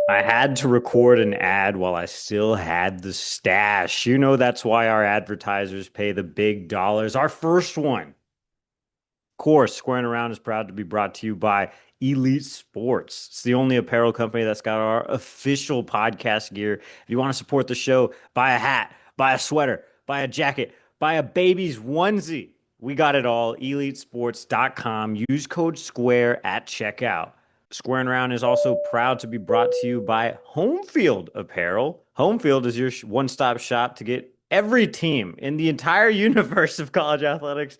I had to record an ad while I still had the stash. You know, that's why our advertisers pay the big dollars. Our first one, of course, Squaring Around is proud to be brought to you by Elite Sports. It's the only apparel company that's got our official podcast gear. If you want to support the show, buy a hat, buy a sweater, buy a jacket, buy a baby's onesie. We got it all. EliteSports.com. Use code SQUARE at checkout. Squaring Around is also proud to be brought to you by Homefield Apparel. Homefield is your one-stop shop to get every team in the entire universe of college athletics.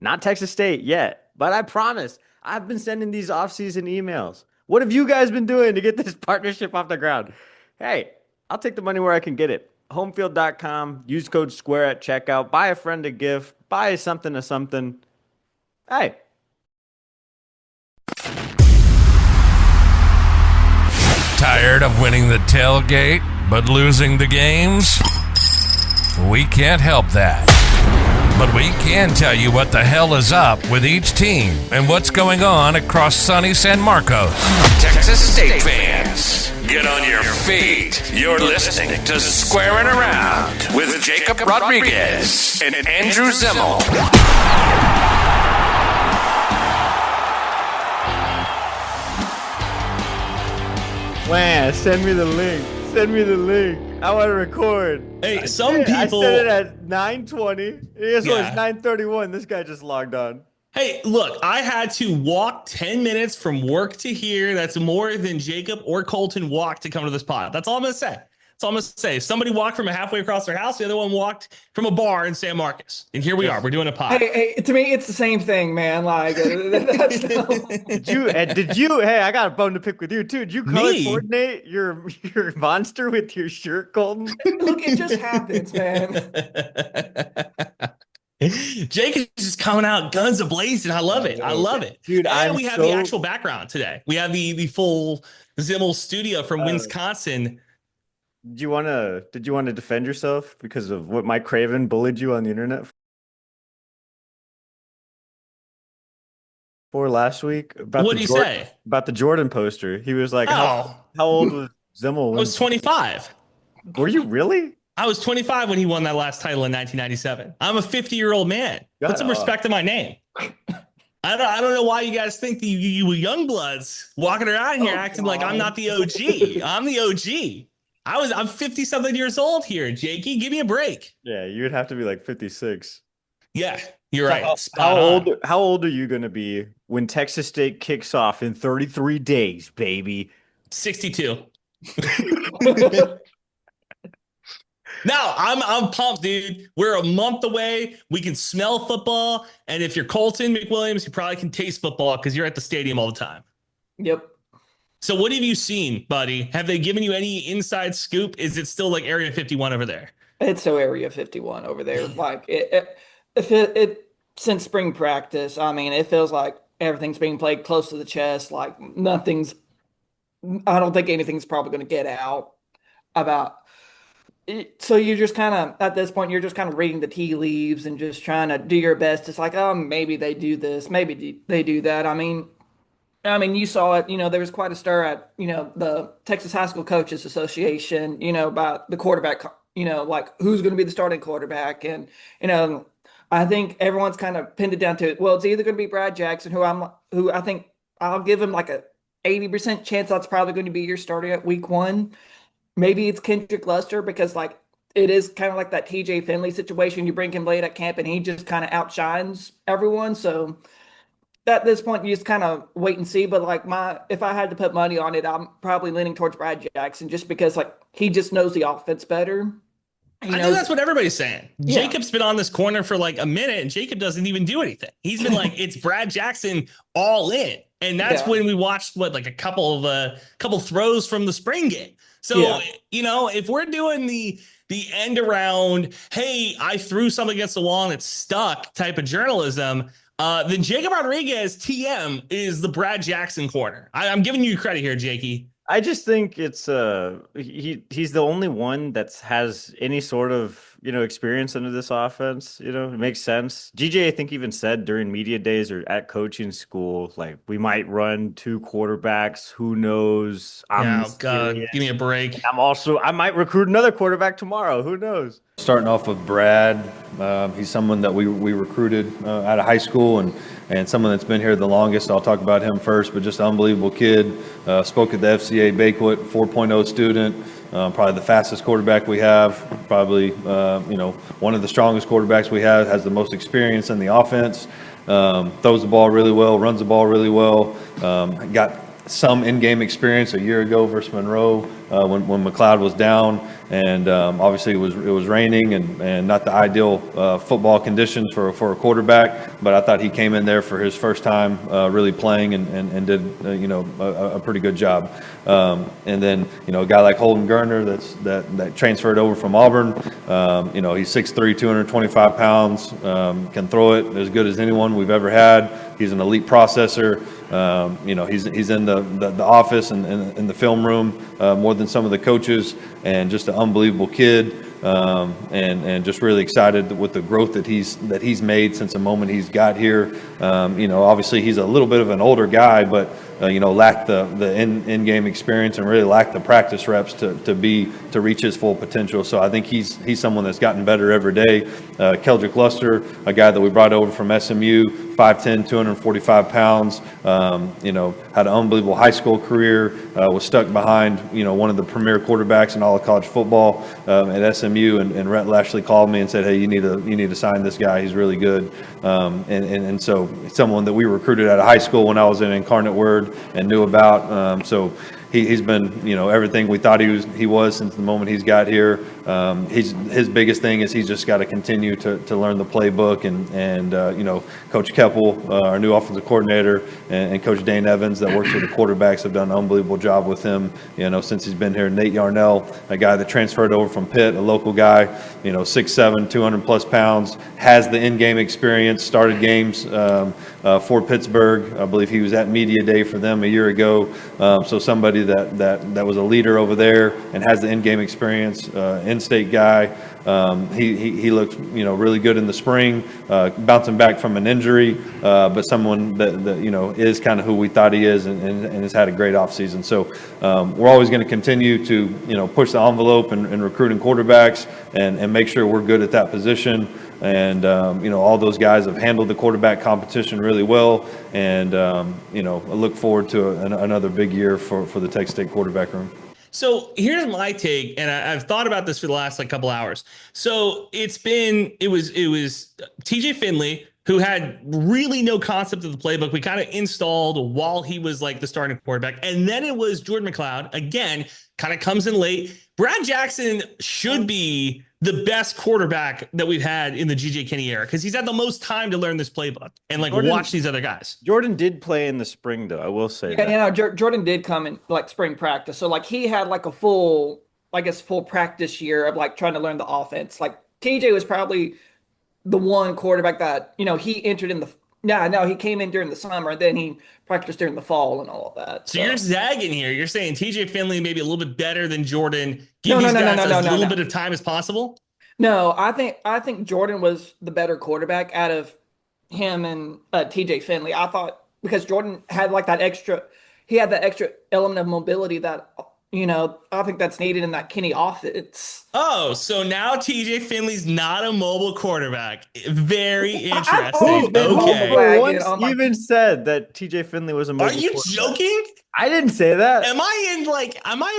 Not Texas State yet, but I promise I've been sending these off-season emails. What have you guys been doing to get this partnership off the ground? Hey, I'll take the money where I can get it. Homefield.com. Use code SQUARE at checkout. Buy a friend a gift. Buy something to something. Hey. Tired of winning the tailgate, but losing the games? We can't help that. But we can tell you what the hell is up with each team and what's going on across sunny San Marcos. Texas State fans, get on your feet. You're listening to Squaring Around with Jacob Rodriguez and Andrew Zimmel. Man, send me the link. Send me the link. I want to record. Hey, some people. I said it at 9:20. It's 9:31. This guy just logged on. Hey, look, I had to walk 10 minutes from work to here. That's more than Jacob or Colton walked to come to this pod. That's all I'm going to say. That's all I'm going to say. Somebody walked from halfway across their house. The other one walked from a bar in San Marcos. And here we are. We're doing a pod. Hey, to me, it's the same thing, man. Like, that's Did you? Hey, I got a bone to pick with you too. Did you color coordinate your monster with your shirt, Colton? Look, it just happens, man. Jake is just coming out guns a-blazing. I love it. I love it. Dude, and we have the actual background today. We have the full Zimmel studio from Wisconsin. Did you want to defend yourself because of what Mike Craven bullied you on the internet for last week? What did he say? About the Jordan poster. He was like, how old was Zimmel? I was 25. Were you really? I was 25 when he won that last title in 1997. I'm a 50-year-old man. Put some respect to my name. I don't know why you guys think you young bloods walking around here acting like I'm not the OG. I'm the OG. I'm 50-something years old here, Jakey. Give me a break. Yeah, you would have to be like 56. Yeah, you're right. How old are you going to be when Texas State kicks off in 33 days, baby? 62. No, I'm pumped, dude. We're a month away. We can smell football. And if you're Colton McWilliams, you probably can taste football because you're at the stadium all the time. Yep. So what have you seen, buddy? Have they given you any inside scoop? Is it still like Area 51 over there? It's so Area 51 over there. Like it since spring practice, I mean, it feels like everything's being played close to the chest. Like I don't think anything's probably going to get out about it. So you're just kind of, at this point, you're just kind of reading the tea leaves and just trying to do your best. It's like, oh, maybe they do this. Maybe they do that. I mean, you saw it, there was quite a stir at, the Texas High School Coaches Association, about the quarterback, like who's going to be the starting quarterback. And, I think everyone's kind of pinned it down to, well, it's either going to be Brad Jackson, who I think I'll give him like a 80% chance that's probably going to be your starter at week 1. Maybe it's Kendrick Luster because like it is kind of like that TJ Finley situation. You bring him late at camp and he just kind of outshines everyone. So at this point, you just kind of wait and see. But like if I had to put money on it, I'm probably leaning towards Brad Jackson just because like he just knows the offense better. I think that's what everybody's saying. Yeah. Jacob's been on this corner for like a minute and Jacob doesn't even do anything. He's been like, it's Brad Jackson all in. And that's when we watched like a couple throws from the spring game. So, if we're doing the end around, hey, I threw something against the wall and it's stuck type of journalism, then Jacob Rodriguez, TM, is the Brad Jackson corner. I'm giving you credit here, Jakey. I just think it's he's the only one that has any sort of experience into this offense. It makes sense. GJ, I think, even said during media days or at coaching school, like, we might run two quarterbacks. Who knows? I'm Oh God, give me serious. a break. I might recruit another quarterback tomorrow. Who knows? Starting off with Brad, he's someone that we recruited out of high school and someone that's been here the longest. I'll talk about him first, but just an unbelievable kid. Spoke at the FCA banquet, 4.0 student, probably the fastest quarterback we have, probably one of the strongest quarterbacks we have, has the most experience in the offense, throws the ball really well, runs the ball really well, got some in-game experience a year ago versus Monroe when McLeod was down, and obviously it was raining and not the ideal football conditions for a quarterback, but I thought he came in there for his first time really playing and did a pretty good job. And then a guy like Holden Gerner that transferred over from Auburn, he's 6'3", 225 pounds, can throw it as good as anyone we've ever had. He's an elite processor. He's in the office and in the film room more than some of the coaches, and just an unbelievable kid. And just really excited with the growth that he's made since the moment he's got here. Obviously he's a little bit of an older guy, but lacked the in-game experience and really lacked the practice reps to reach his full potential. So I think he's someone that's gotten better every day. Keldrick Luster, a guy that we brought over from SMU, 5'10", 245 pounds. Had an unbelievable high school career. Was stuck behind one of the premier quarterbacks in all of college football at SMU, and Rhett Lashley called me and said, "Hey, you need to sign this guy. He's really good." And so someone that we recruited out of high school when I was in Incarnate Word and knew about. So he's been everything we thought he was since the moment he's got here. His biggest thing is he's just got to continue to learn the playbook, and Coach Campbell, our new offensive coordinator, and Coach Dane Evans that works with the quarterbacks have done an unbelievable job with him since he's been here. Nate Yarnell, a guy that transferred over from Pitt, a local guy, 6'7", 200 plus pounds, has the in-game experience, started games for Pittsburgh. I believe he was at media day for them a year ago. So somebody that was a leader over there and has the in-game experience, in-state guy. He looked really good in the spring, bouncing back from an injury, but someone that is kind of who we thought he is, and has had a great offseason. So we're always going to continue to push the envelope and recruiting quarterbacks and make sure we're good at that position. And all those guys have handled the quarterback competition really well, and I look forward to another big year for the Texas State quarterback room. So here's my take, and I've thought about this for the last couple hours. So it was TJ Finley, who had really no concept of the playbook. We kind of installed while he was like the starting quarterback. And then it was Jordan McLeod, again, kind of comes in late. Brad Jackson should be the best quarterback that we've had in the GJ Kenny era, because he's had the most time to learn this playbook and watch these other guys. Jordan did play in the spring, though. I will say that. Jordan did come in spring practice. So he had a full practice year of trying to learn the offense. TJ was probably the one quarterback that, he entered in he came in during the summer, and then he practiced during the fall and all of that. So you're zagging here. You're saying TJ Finley maybe a little bit better than Jordan. Give these guys as little bit of time as possible. No, I think Jordan was the better quarterback out of him and TJ Finley. I thought, because Jordan had that extra element of mobility that I think that's needed in that Kenny offense. Oh, so now TJ Finley's not a mobile quarterback. Very interesting. Okay. Once even said that TJ Finley was a mobile quarterback. Are you joking? I didn't say that. Am I in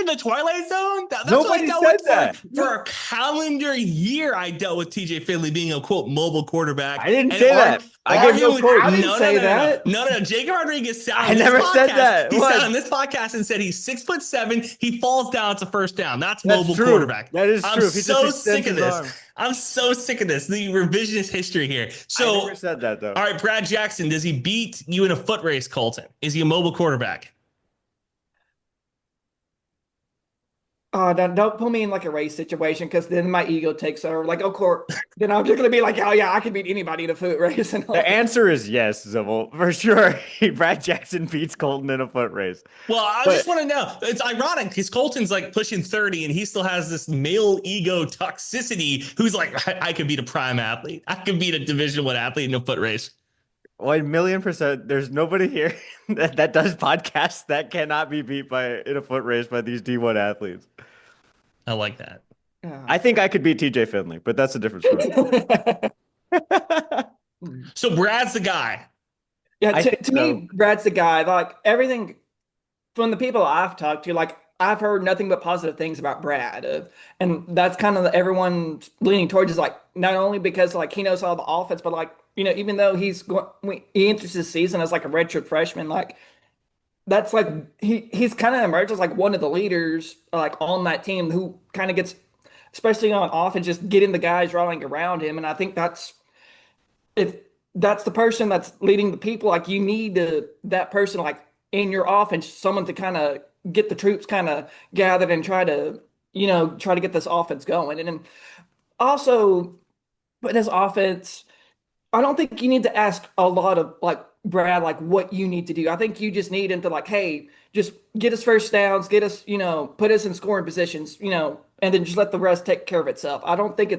the Twilight Zone? That's Nobody what I dealt said with that. For a calendar year, I dealt with TJ Finley being a quote mobile quarterback. I didn't say that. I didn't say that. No. Jacob Rodriguez sat on I never said that. He sat on this podcast and said he's 6'7". He falls down. It's a first down. That's mobile quarterback. That is true. I'm so sick of this. I'm so sick of this. The revisionist history here. So I never said that, though. All right, Brad Jackson, does he beat you in a foot race, Colton? Is he a mobile quarterback? don't put me in like a race situation because then my ego takes over. Like, of course, then I'm just gonna be like, oh yeah, I can beat anybody in a foot race and all The that. answer is yes, Zibble, for sure. Brad Jackson beats Colton in a foot race. Well, I But just want to know. It's ironic because Colton's like pushing 30 and he still has this male ego toxicity who's like, I could beat a prime athlete. I could beat a Division 1 athlete in a foot race. 1,000,000%, there's nobody here that does podcasts that cannot be beat by in a foot race by these D1 athletes. I like that. I think I could beat TJ Finley, but that's a different story. So Brad's the guy. Yeah, I think to so. me, Brad's the guy. Like everything from the people I've talked to, like I've heard nothing but positive things about Brad, and that's kind of everyone leaning towards is like not only because like he knows all the offense, but like even though he enters this season as like a redshirt freshman, like that's like he's kind of emerged as like one of the leaders like on that team who kind of gets, especially on offense, just getting the guys rallying around him, and I think if that's the person that's leading the people, like you need that person like in your offense, someone to kind of get the troops kind of gathered and try to get this offense going. And then also with this offense, I don't think you need to ask a lot of like Brad, like what you need to do. I think you just need him to like, hey, just get us first downs, get us, put us in scoring positions, and then just let the rest take care of itself. I don't think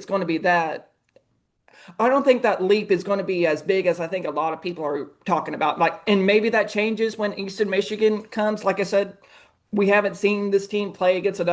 that leap is going to be as big as I think a lot of people are talking about. Like, and maybe that changes when Eastern Michigan comes. Like I said, we haven't seen this team play against a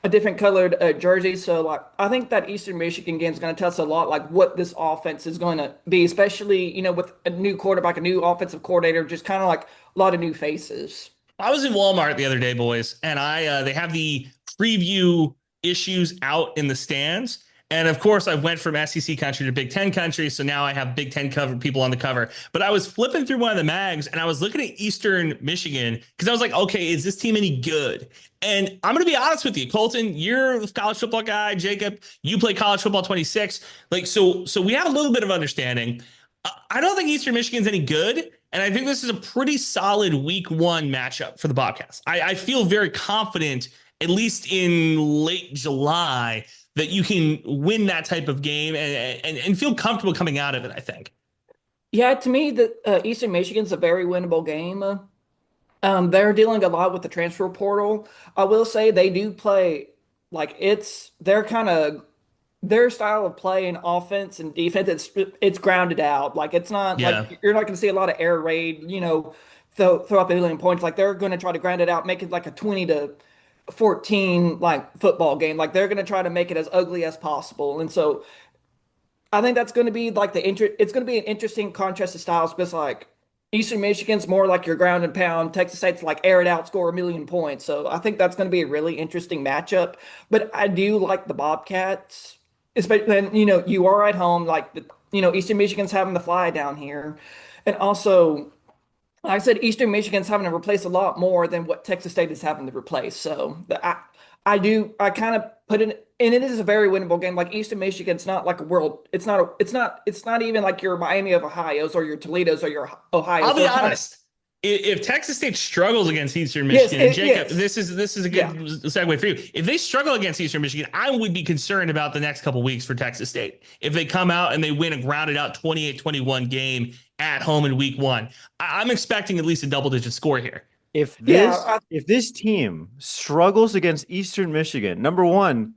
different colored jersey. So, like, I think that Eastern Michigan game is going to tell us a lot, like what this offense is going to be, especially with a new quarterback, a new offensive coordinator, just kind of like a lot of new faces. I was in Walmart the other day, boys, and they have the preview issues out in the stands. And of course, I went from SEC country to Big Ten country, so now I have Big Ten cover people on the cover. But I was flipping through one of the mags, and I was looking at Eastern Michigan because I was like, okay, is this team any good? And I'm going to be honest with you, Colton, you're a college football guy. Jacob, you play college football 26. Like, so we have a little bit of understanding. I don't think Eastern Michigan's any good. And I think this is a pretty solid week 1 matchup for the Bobcats. I feel very confident, at least in late July, that you can win that type of game and feel comfortable coming out of it, I think. Yeah, to me, the Eastern Michigan's a very winnable game. They're dealing a lot with the transfer portal. I will say they do play like they're kind of their style of play in offense and defense. It's grounded out. Like it's not Yeah. like you're not going to see a lot of air raid. Throw up a million points. Like they're going to try to ground it out, make it like a 20-14 like football game. Like they're going to try to make it as ugly as possible. And so I think that's going to be like it's going to be an interesting contrast of styles because like Eastern Michigan's more like your ground and pound. Texas State's like air it out, score a million points. So I think that's going to be a really interesting matchup. But I do like the Bobcats, especially then you are at home. Like Eastern Michigan's having to fly down here, and also like I said, Eastern Michigan's having to replace a lot more than what Texas State is having to replace. So I kind of put it, and it is a very winnable game. Like Eastern Michigan's not like a world. It's not even like your Miami of Ohio's or your Toledo's or your Ohio. I'll So be it's not, honest. If Texas State struggles against Eastern yes, Michigan, and Jacob, yes, this is a good yeah. segue for you. If they struggle against Eastern Michigan, I would be concerned about the next couple weeks for Texas State. If they come out and they win a grounded out 28-21 game at home in week 1, I'm expecting at least a double-digit score here. If this team struggles against Eastern Michigan, number one,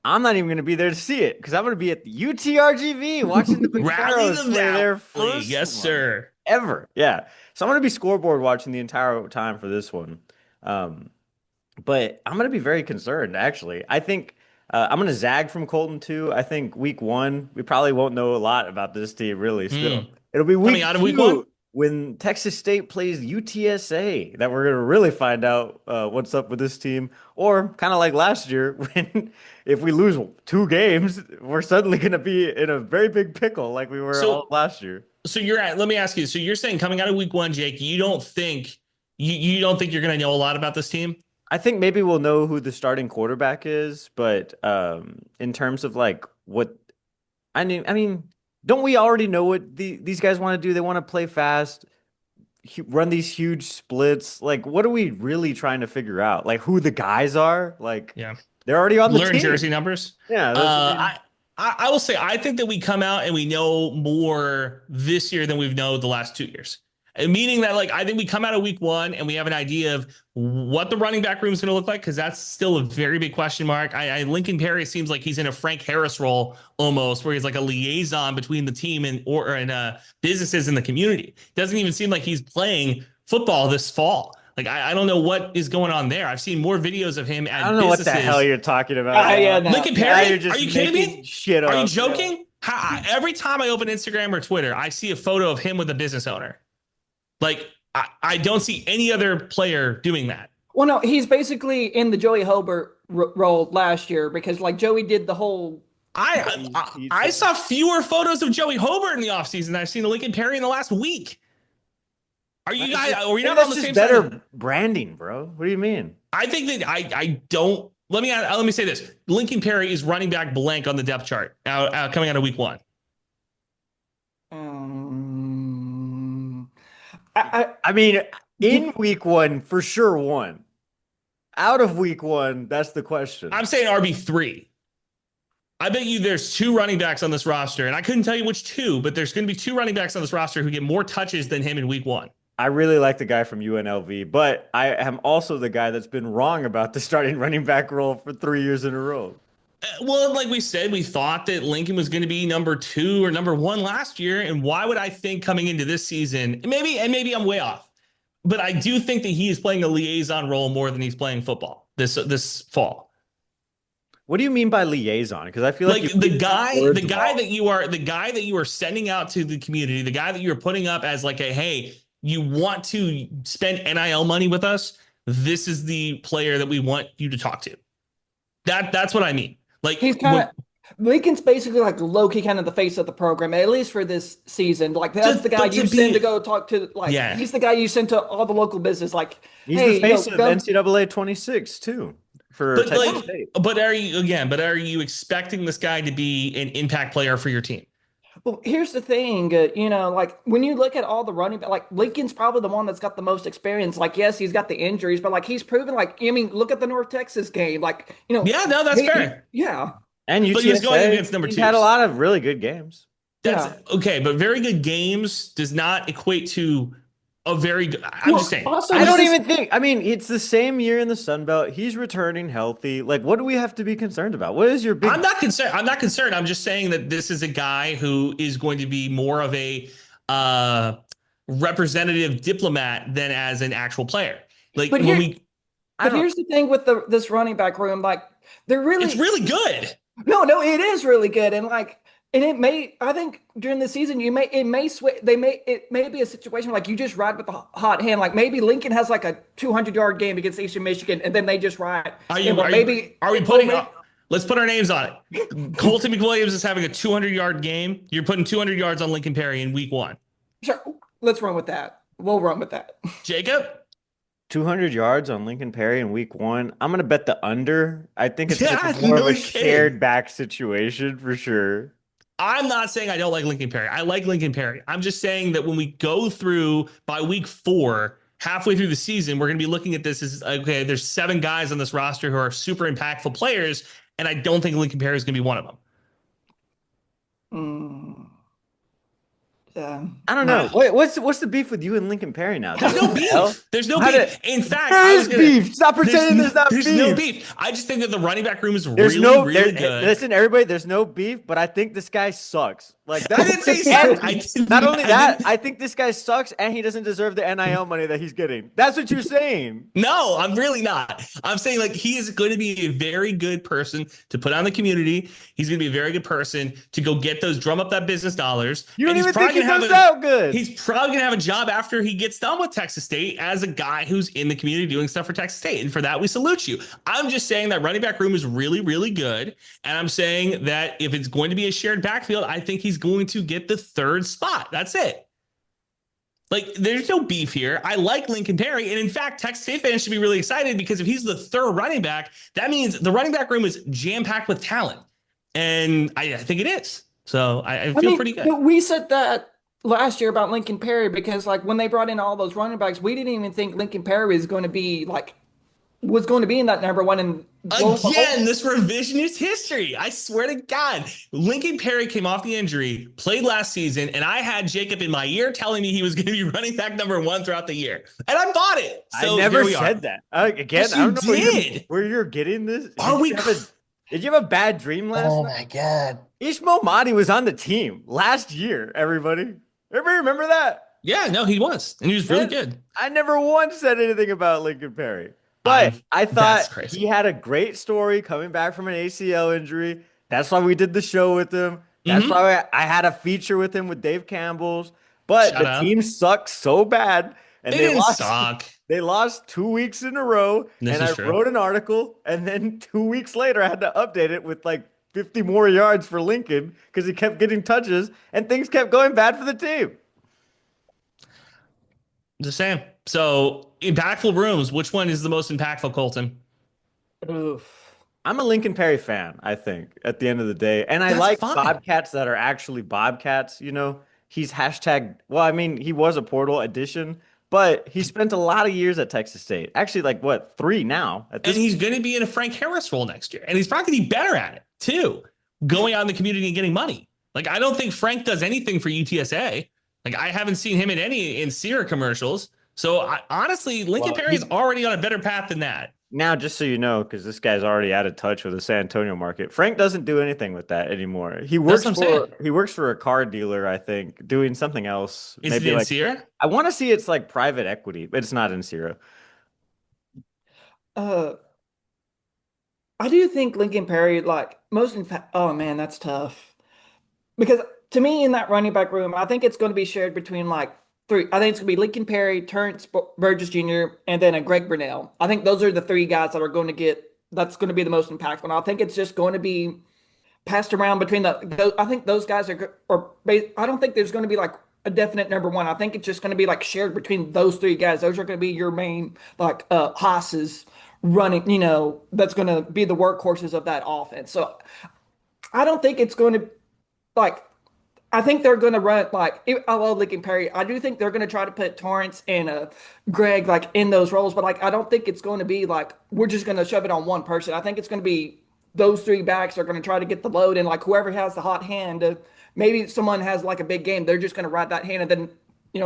I'm not even going to be there to see it because I'm going to be at the UTRGV watching the Rally Vaqueros the play their Valley. first Yes, one sir. ever. Yeah. So I'm going to be scoreboard watching the entire time for this one. But I'm going to be very concerned, actually. I think I'm going to zag from Colton, too. I think week 1, we probably won't know a lot about this team, really, still. It'll be Coming week out of 2 week 1? when Texas State plays UTSA that we're going to really find out what's up with this team. Or kind of like last year, when if we lose 2 games, we're suddenly going to be in a very big pickle like we were all So last year. let me ask you. So you're saying coming out of week 1, Jake, you don't think you don't think you're going to know a lot about this team? I think maybe we'll know who the starting quarterback is, but in terms of like what I mean, don't we already know what these guys want to do? They want to play fast, run these huge splits. Like, what are we really trying to figure out? Like, who the guys are? Like, Yeah. they're already on the Learn team. jersey numbers. Yeah, I will say I think that we come out and we know more this year than we've known the last 2 years. And meaning that like I think we come out of week 1 and we have an idea of what the running back room is going to look like because that's still a very big question mark. Lincoln Perry seems like he's in a Frank Harris role almost, where he's like a liaison between the team and businesses in the community. Doesn't even seem like he's playing football this fall. Like I don't know what is going on there. I've seen more videos of him at I don't know businesses. what the hell you're talking about. No. Lincoln Perry? You're just Are you kidding me? Shit Are you up. joking? Every time I open Instagram or Twitter, I see a photo of him with a business owner. Like I don't see any other player doing that. Well, no, he's basically in the Joey Hobart role last year because like Joey did the whole. I saw fewer photos of Joey Hobart in the offseason than I've seen of Lincoln Perry in the last week. Are you guys? Are we not on the same side? Better branding, bro. What do you mean? I think that I don't. Let me say this: Lincoln Perry is running back blank on the depth chart coming out of week 1. I mean, in week 1 for sure one. Out of week 1, that's the question. I'm saying RB3. I bet you there's 2 running backs on this roster, and I couldn't tell you which 2, but there's going to be 2 running backs on this roster who get more touches than him in week 1. I really like the guy from UNLV, but I am also the guy that's been wrong about the starting running back role for 3 years in a row. Well, like we said, we thought that Lincoln was going to be number 2 or number 1 last year. And why would I think coming into this season, maybe I'm way off, but I do think that he is playing a liaison role more than he's playing football this fall. What do you mean by liaison? Because I feel like the guy that you are sending out to the community, the guy that you're putting up as like a, hey, you want to spend NIL money with us? This is the player that we want you to talk to. That's what I mean. Like he's kind of Lincoln's basically like low-key kind of the face of the program, at least for this season. Like that's the guy you send to go talk to. Like he's the guy you send to all the local business. Like he's the face of NCAA 26 too. But are you expecting this guy to be an impact player for your team? Well, here's the thing, like when you look at all the running back, like Lincoln's probably the one that's got the most experience. Like, yes, he's got the injuries, but like he's proven, like, I mean, look at the North Texas game. Like, Yeah, no, that's fair. Yeah. And UTSA, but he was going against number 2. He had a lot of really good games. Okay, but very good games does not equate to a very good. I'm just saying. Also, I don't even think. I mean, it's the same year in the Sun Belt. He's returning healthy. Like, what do we have to be concerned about? What is your big? I'm not concerned. I'm just saying that this is a guy who is going to be more of a representative diplomat than as an actual player. Like, but here's the thing with this running back room. Like, it's really good. No, it is really good, and like. And I think during the season, it may be a situation like you just ride with the hot hand. Like maybe Lincoln has like a 200-yard game against Eastern Michigan, and then they just ride. Let's put our names on it. Colton McWilliams is having a 200-yard game. You're putting 200 yards on Lincoln Perry in week 1. Sure, let's run with that. We'll run with that. Jacob? 200 yards on Lincoln Perry in week 1. I'm going to bet the under. I think it's more of a shared back situation for sure. I'm not saying I don't like Lincoln Perry. I like Lincoln Perry. I'm just saying that when we go through by week 4, halfway through the season, we're going to be looking at this as, okay, there's 7 guys on this roster who are super impactful players, and I don't think Lincoln Perry is going to be one of them. I don't know. Wait, what's the beef with you and Lincoln Perry now? There's no beef. There's no beef. In fact, there is beef. Stop pretending there's not beef. There's no beef. I just think that the running back room is really good. Listen, everybody, there's no beef, but I think this guy sucks. Like that. I didn't say Not only that, I think this guy sucks, and he doesn't deserve the NIL money that he's getting. That's what you're saying. No, I'm really not. I'm saying like he is going to be a very good person to put on the community. He's going to be a very good person to go get drum up that business dollars. You don't even think he goes out good. He's probably going to have a job after he gets done with Texas State as a guy who's in the community doing stuff for Texas State. And for that, we salute you. I'm just saying that running back room is really, really good. And I'm saying that if it's going to be a shared backfield, I think he's going to get the 3rd spot. That's it. Like, there's no beef here. I like Lincoln Perry. And in fact, Texas State fans should be really excited because if he's the 3rd running back, that means the running back room is jam-packed with talent. And I think it is. So I feel pretty good. But we said that last year about Lincoln Perry because like when they brought in all those running backs, we didn't even think Lincoln Perry was going to be in that number one and Again, this revisionist history. I swear to God, Lincoln Perry came off the injury, played last season, and I had Jacob in my ear telling me he was going to be running back number one throughout the year, and I bought it. So I never said that. Again, yes, I don't know did. where you're getting this. Did you have a bad dream last night? Oh my God. Ishmael Mahdi was on the team last year, everybody. Everybody remember that? Yeah, no, he was. And he was really good. I never once said anything about Lincoln Perry. But I thought he had a great story coming back from an ACL injury. That's why we did the show with him. That's why I had a feature with him with Dave Campbell's. But the team sucked so bad. And they didn't suck. They lost 2 weeks in a row. And I wrote an article. And then 2 weeks later, I had to update it with like 50 more yards for Lincoln because he kept getting touches. And things kept going bad for the team. Just saying. So, impactful rooms. Which one is the most impactful, Colton? Oof. I'm a Lincoln Perry fan, I think, at the end of the day. And I like Bobcats that are actually Bobcats. You know, he's hashtag, well, I mean, he was a portal addition, but he spent a lot of years at Texas State. Actually, like, what, 3 now? And he's going to be in a Frank Harris role next year. And he's probably going to be better at it, too, going out in the community and getting money. Like, I don't think Frank does anything for UTSA. Like, I haven't seen him in any Sierra commercials. So, honestly, Lincoln Perry's already on a better path than that. Now, just so you know, because this guy's already out of touch with the San Antonio market, Frank doesn't do anything with that anymore. He works for a car dealer, I think, doing something else. Is it in Sierra? I want to see it's like private equity, but it's not in Sierra. I do think Lincoln Perry, oh man, that's tough. Because to me, in that running back room, I think it's going to be shared between like 3. I think it's going to be Lincoln Perry, Terrence Burgess Jr., and then a Greg Burnell. I think those are the 3 guys that are going to that's going to be the most impactful. And I think it's just going to be passed around between I think those guys I don't think there's going to be like a definite number one. I think it's just going to be like shared between those 3 guys. Those are going to be your main hosses running, that's going to be the workhorses of that offense. So I don't think it's going to I think they're going to run I love Lincoln Perry. I do think they're going to try to put Torrance and Greg in those roles, but I don't think it's going to be we're just going to shove it on one person. I think it's going to be those 3 backs are going to try to get the load, and whoever has the hot hand, maybe someone has a big game, they're just going to ride that hand, and then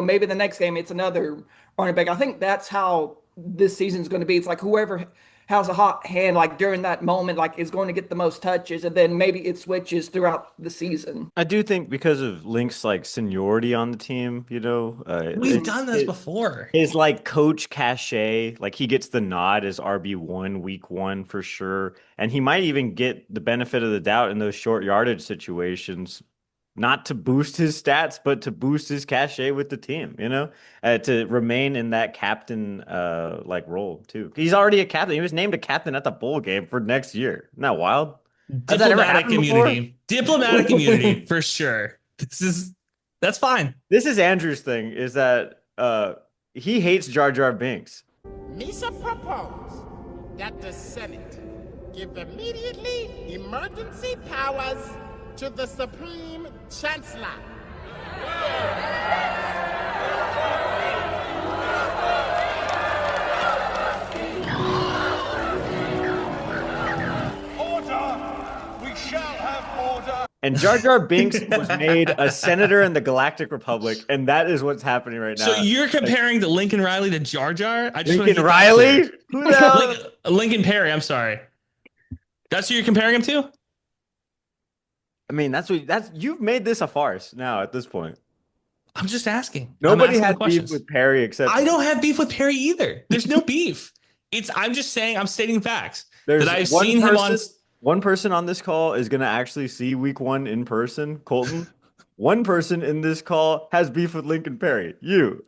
maybe the next game it's another running back. I think that's how this season's going to be. It's whoever has a hot hand during that moment is going to get the most touches, and then maybe it switches throughout the season. I do think because of Link's seniority on the team, we've done this before. His coach cachet, he gets the nod as RB1 week 1 for sure, and he might even get the benefit of the doubt in those short yardage situations. Not to boost his stats, but to boost his cachet with the team, to remain in that captain role too. He's already a captain. He was named a captain at the bowl game for next year. Isn't that wild? Diplomatic immunity. Diplomatic immunity for sure. That's fine. This is Andrew's thing, is that he hates Jar Jar Binks. Misa propose that the Senate give immediately emergency powers to the Supreme Chancellor. Order! We shall have order! And Jar Jar Binks was made a senator in the Galactic Republic, and that is what's happening right now. So you're comparing the Lincoln Riley to Jar Jar? Lincoln Riley? Who the hell? Lincoln Perry, I'm sorry. That's who you're comparing him to? I mean, you've made this a farce now at this point. I'm just asking. Nobody had beef with Perry except I don't have beef with Perry either. There's no beef. I'm just saying, I'm stating facts. There's that I've seen him on. One person on this call is going to actually see week 1 in person, Colton. One person in this call has beef with Lincoln Perry. You.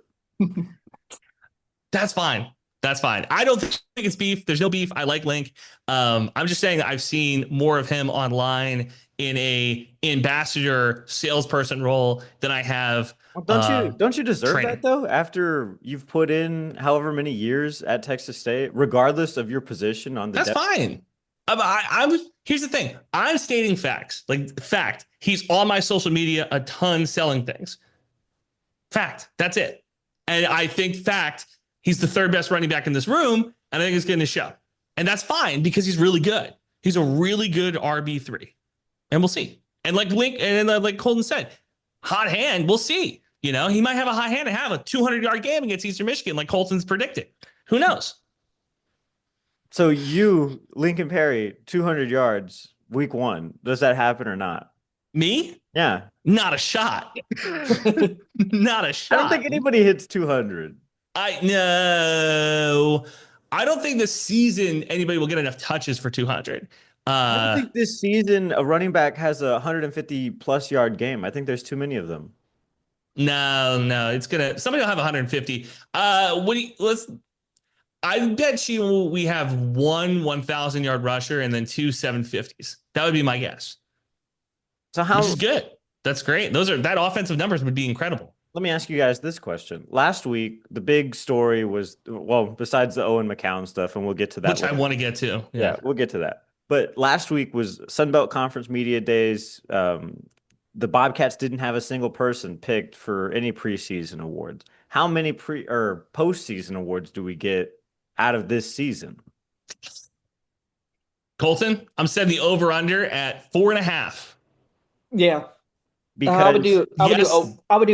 That's fine. That's fine. I don't think it's beef. There's no beef. I like Link. I'm just saying that I've seen more of him online in a ambassador salesperson role than I have. Well, don't you deserve that though? After you've put in however many years at Texas State, regardless of your position on the That's fine. Here's the thing. I'm stating facts. Fact. He's on my social media a ton selling things. Fact. That's it. And I think he's the third best running back in this room, and I think it's going to show. And that's fine because he's really good. He's a really good RB3. And we'll see. And like Colton said, hot hand, we'll see. He might have a hot hand and have a 200-yard game against Eastern Michigan like Colton's predicted. Who knows? So Lincoln Perry, 200 yards, week 1. Does that happen or not? Me? Yeah. Not a shot. Not a shot. I don't think anybody hits 200. No. I don't think this season anybody will get enough touches for 200. I don't think this season a running back has a 150-plus yard game. I think there's too many of them. No. Somebody will have 150. I bet you we have one 1,000-yard rusher and then 2 750s. That would be my guess. So which is good. That's great. That offensive numbers would be incredible. Let me ask you guys this question. Last week, the big story was, besides the Owen McCown stuff, and we'll get to that. Which I want to get to. Yeah, we'll get to that. But last week was Sunbelt Conference Media Days. The Bobcats didn't have a single person picked for any preseason awards. How many postseason awards do we get out of this season? Colton, I'm setting the over/under at 4.5. Yeah. Because I would do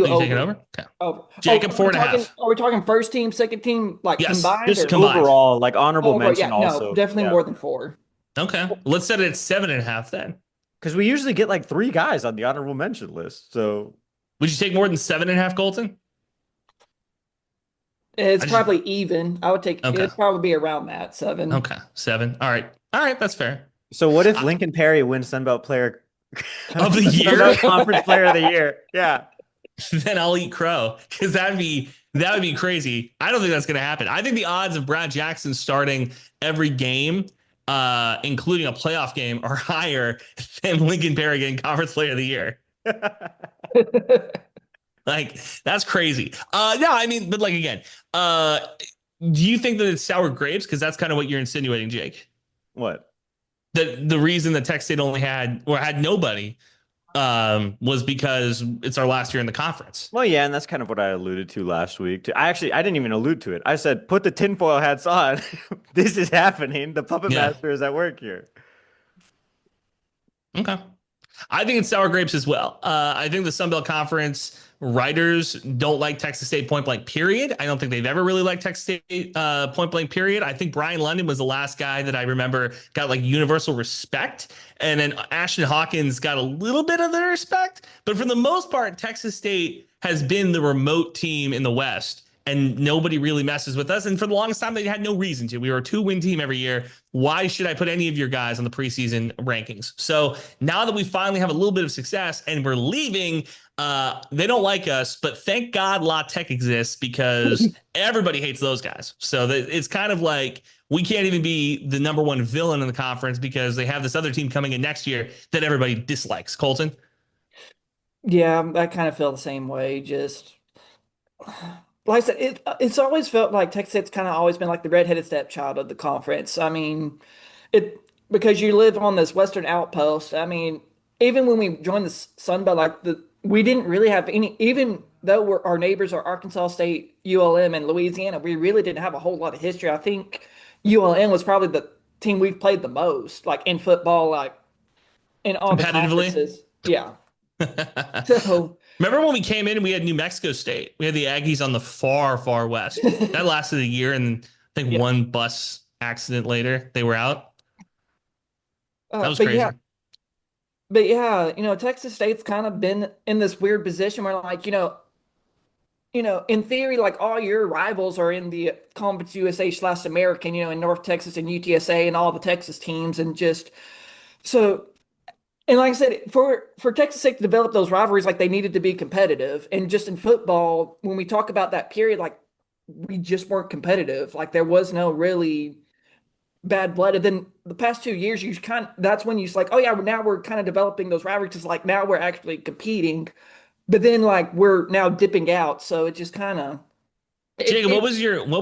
over. Taking over? Okay. Oh, Jacob, 4.5. Are we talking first team, second team, combined? Just or? combined. Overall, like honorable mention yeah, also. No, definitely more than 4. Okay. Let's set it at 7.5 then. Because we usually get like 3 guys on the honorable mention list. So would you take more than 7.5, Colton? It's probably even. I would take it'd probably be around that 7. Okay. 7. All right. That's fair. So what if Lincoln Perry wins Sunbelt Player of the Year? Conference Player of the Year. Yeah. Then I'll eat crow because that would be crazy. I don't think that's going to happen. I think the odds of Brad Jackson starting every game, including a playoff game, are higher than Lincoln Perry getting Conference Player of the Year. Like, that's crazy. No, I mean, but like, again, do you think that it's sour grapes? Because that's kind of what you're insinuating, Jake. What? The reason that Texas State only had nobody was because it's our last year in the conference. Well, yeah, and that's kind of what I alluded to last week. I didn't even allude to it. I said, put the tinfoil hats on. This is happening. The puppet master is at work here. Okay. I think it's sour grapes as well. I think the Sun Belt Conference writers don't like Texas State point blank, period. I don't think they've ever really liked Texas State point blank, period. I think Brian London was the last guy that I remember got like universal respect. And then Ashton Hawkins got a little bit of the respect. But for the most part, Texas State has been the remote team in the West. And nobody really messes with us. And for the longest time, they had no reason to. We were a 2-win team every year. Why should I put any of your guys on the preseason rankings? So now that we finally have a little bit of success and we're leaving, they don't like us. But thank God La Tech exists because everybody hates those guys. So it's kind of like we can't even be the number one villain in the conference because they have this other team coming in next year that everybody dislikes. Colton? Yeah, I kind of feel the same way. Just like I said, it's always felt like Texas State's kind of always been like the redheaded stepchild of the conference. I mean, because you live on this western outpost. I mean, even when we joined the Sun Belt, we didn't really have any. Even though our neighbors are Arkansas State, ULM, and Louisiana, we really didn't have a whole lot of history. I think ULM was probably the team we've played the most, like in football, like in all the conferences. Yeah. So. Remember when we came in and we had New Mexico State? We had the Aggies on the far, far west. That lasted a year, and I think one bus accident later, they were out. That was crazy. But yeah, Texas State's kind of been in this weird position where, like, in theory, like all your rivals are in the Conference USA/American, in North Texas and UTSA and all the Texas teams, and just so. And like I said, for Texas State to develop those rivalries, like they needed to be competitive. And just in football, when we talk about that period, like we just weren't competitive. Like there was no really bad blood. And then the past 2 years, that's when you're like, oh yeah, now we're kind of developing those rivalries. It's like now we're actually competing, but then like we're now dipping out. So it just kind of. Jacob, what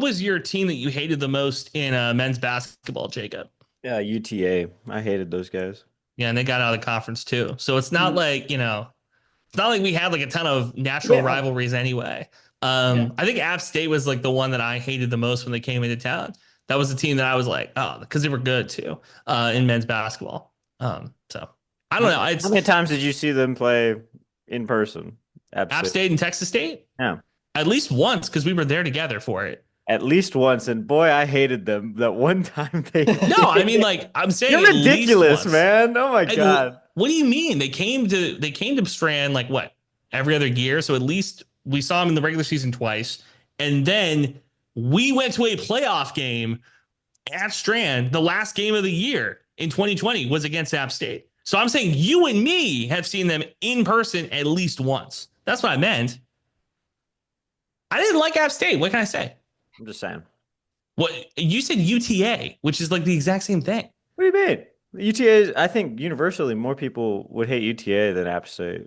was your team that you hated the most in men's basketball, Jacob? Yeah, UTA. I hated those guys. Yeah, and they got out of the conference too. So it's not like, It's not like we had like a ton of natural Yeah. rivalries anyway. I think App State was like the one that I hated the most when they came into town. That was the team that I was like, oh, because they were good too in men's basketball. So I don't know. How many times did you see them play in person? App State and Texas State. Yeah. At least once because we were there together for it. At least once, and boy, I hated them that one time they. No, I mean like I'm saying You're ridiculous, man. Oh my God. What do you mean? They came to Strand like what every other year, so at least we saw them in the regular season twice, and then we went to a playoff game at Strand. The last game of the year in 2020 was against App State. So I'm saying you and me have seen them in person at least once. That's what I meant. I didn't like App State. What can I say? I'm just saying. What you said UTA, which is like the exact same thing. What do you mean? UTA, I think universally more people would hate UTA than App State.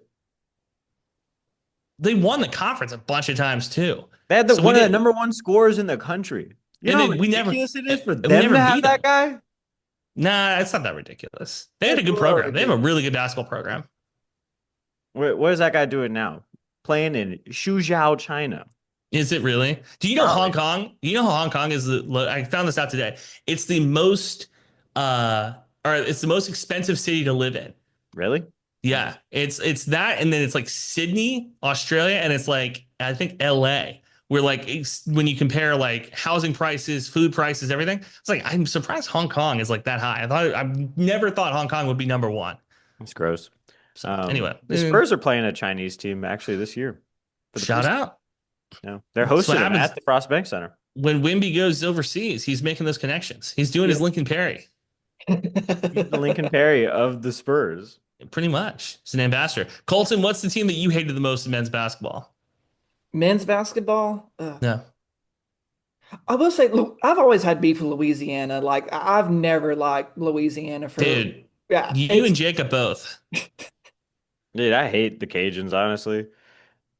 They won the conference a bunch of times too. They had one of the number one scorers in the country. You know how ridiculous it is for them to have that guy? Nah, it's not that ridiculous. They had a good program. They have a really good basketball program. What is that guy doing now? Playing in Suzhou, China. Is it really? Do you know Hong Kong? You know how Hong Kong is I found this out today. It's the most it's the most expensive city to live in. Really? Yeah. It's that, and then it's like Sydney, Australia, and it's like I think LA. Where like when you compare like housing prices, food prices, everything, it's like I'm surprised Hong Kong is like that high. I've never thought Hong Kong would be number one. That's gross. So, anyway, the Spurs are playing a Chinese team actually this year. Shout out. No, they're hosting them at the Frost Bank Center. When Wimby goes overseas, he's making those connections. He's doing his Lincoln Perry. He's the Lincoln Perry of the Spurs. Pretty much. He's an ambassador. Colton, what's the team that you hated the most in men's basketball? Men's basketball? No. I will say, I've always had beef with Louisiana. Like, I've never liked Louisiana for. Dude, yeah, you and Jacob both. Dude, I hate the Cajuns, honestly.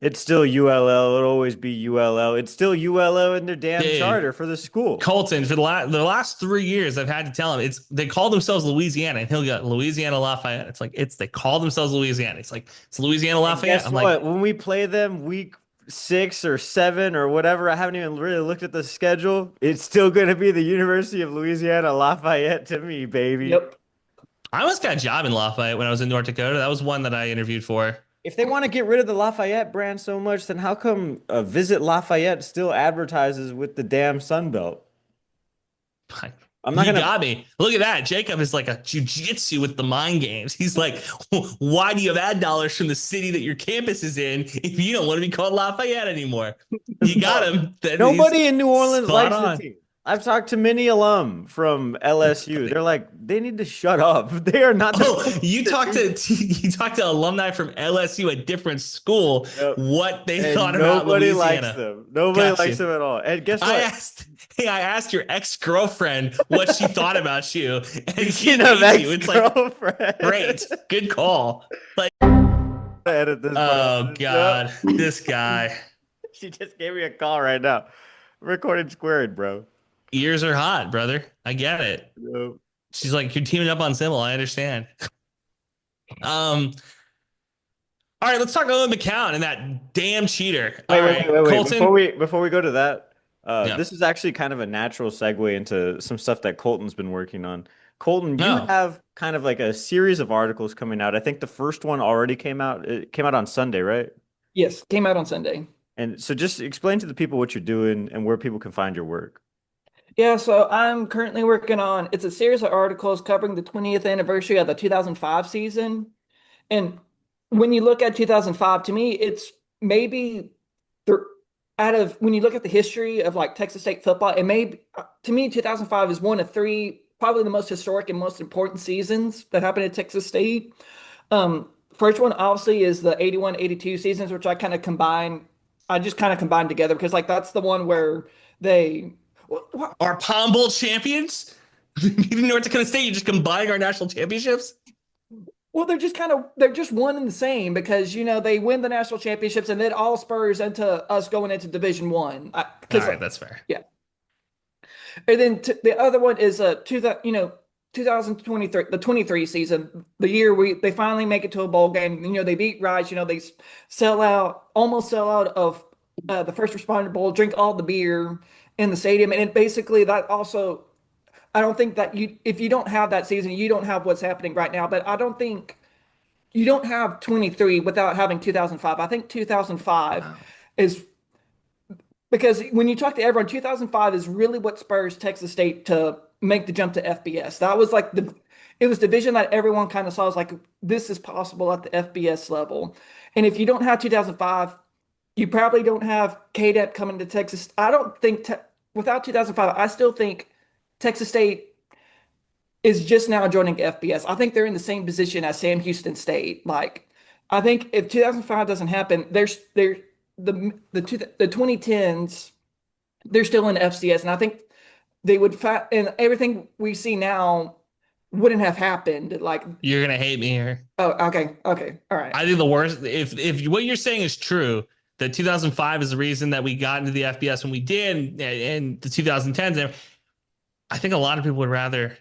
It's still ULL. It'll always be ULL. It's still ULL in their damn charter for the school. Colton, for the last 3 years, I've had to tell him they call themselves Louisiana, and he'll go Louisiana Lafayette. It's like they call themselves Louisiana. It's like it's Louisiana Lafayette. I'm like, when we play them week 6 or 7 or whatever, I haven't even really looked at the schedule. It's still going to be the University of Louisiana Lafayette to me, baby. Yep. I almost got a job in Lafayette when I was in North Dakota. That was one that I interviewed for. If they want to get rid of the Lafayette brand so much, then how come Visit Lafayette still advertises with the damn Sunbelt? I'm not gonna. Got me. Look at that. Jacob is like a jujitsu with the mind games. He's like, why do you have ad dollars from the city that your campus is in if you don't want to be called Lafayette anymore? You got him. Nobody in New Orleans likes the team. I've talked to many alum from LSU. They're like, they need to shut up. They are not. You talked to alumni from LSU, a different school. Yep. What they thought about Louisiana. Nobody likes them. Nobody likes them at all. And guess what? I asked your ex-girlfriend what she thought about you, and she it's like, great, good call. Like, edit this. Oh God, this guy. She just gave me a call right now. Recorded Squarin, bro. Ears are hot, brother. I get it. Yep. She's like, you're teaming up on Symbol. I understand. All right, let's talk about McCown and that damn cheater. Wait. Colton, before we go to that, this is actually kind of a natural segue into some stuff that Colton's been working on. Colton, you have kind of like a series of articles coming out. I think the first one already came out. It came out on Sunday, right? Yes, came out on Sunday. And so just explain to the people what you're doing and where people can find your work. Yeah, so I'm currently working on, it's a series of articles covering the 20th anniversary of the 2005 season. And when you look at 2005, to me, it's maybe when you look at the history of like Texas State football, it may, to me, 2005 is one of three, probably the most historic and most important seasons that happened at Texas State. First one, obviously, is the 81-82 seasons, which I just kind of combined together because like that's the one where they are Palm Bowl champions. Even North Dakota State, you just combining our national championships. Well, they're just one and the same because they win the national championships and it all spurs into us going into Division I. All right, that's fair. Yeah. And then the other one is 2023, the 23 season, the year they finally make it to a bowl game. They beat Rice. They almost sell out of the First Responder Bowl, drink all the beer in the stadium, and it basically that also. I don't think that if you don't have that season, you don't have what's happening right now. But I don't think you don't have 23 without having 2005. I think 2005 is because when you talk to everyone, 2005 is really what spurs Texas State to make the jump to FBS. That was like it was the vision that everyone kind of saw as like, this is possible at the FBS level. And if you don't have 2005, you probably don't have KDEP coming to Texas. I don't think without 2005, I still think Texas State is just now joining FBS. I think they're in the same position as Sam Houston State. Like, I think if 2005 doesn't happen, the 2010s, they're still in FCS, and I think they would and everything we see now wouldn't have happened. Like, you're gonna hate me here. Oh, okay, all right. I think the worst, if what you're saying is true, that 2005 is the reason that we got into the FBS when we did, and the 2010s. I think a lot of people would rather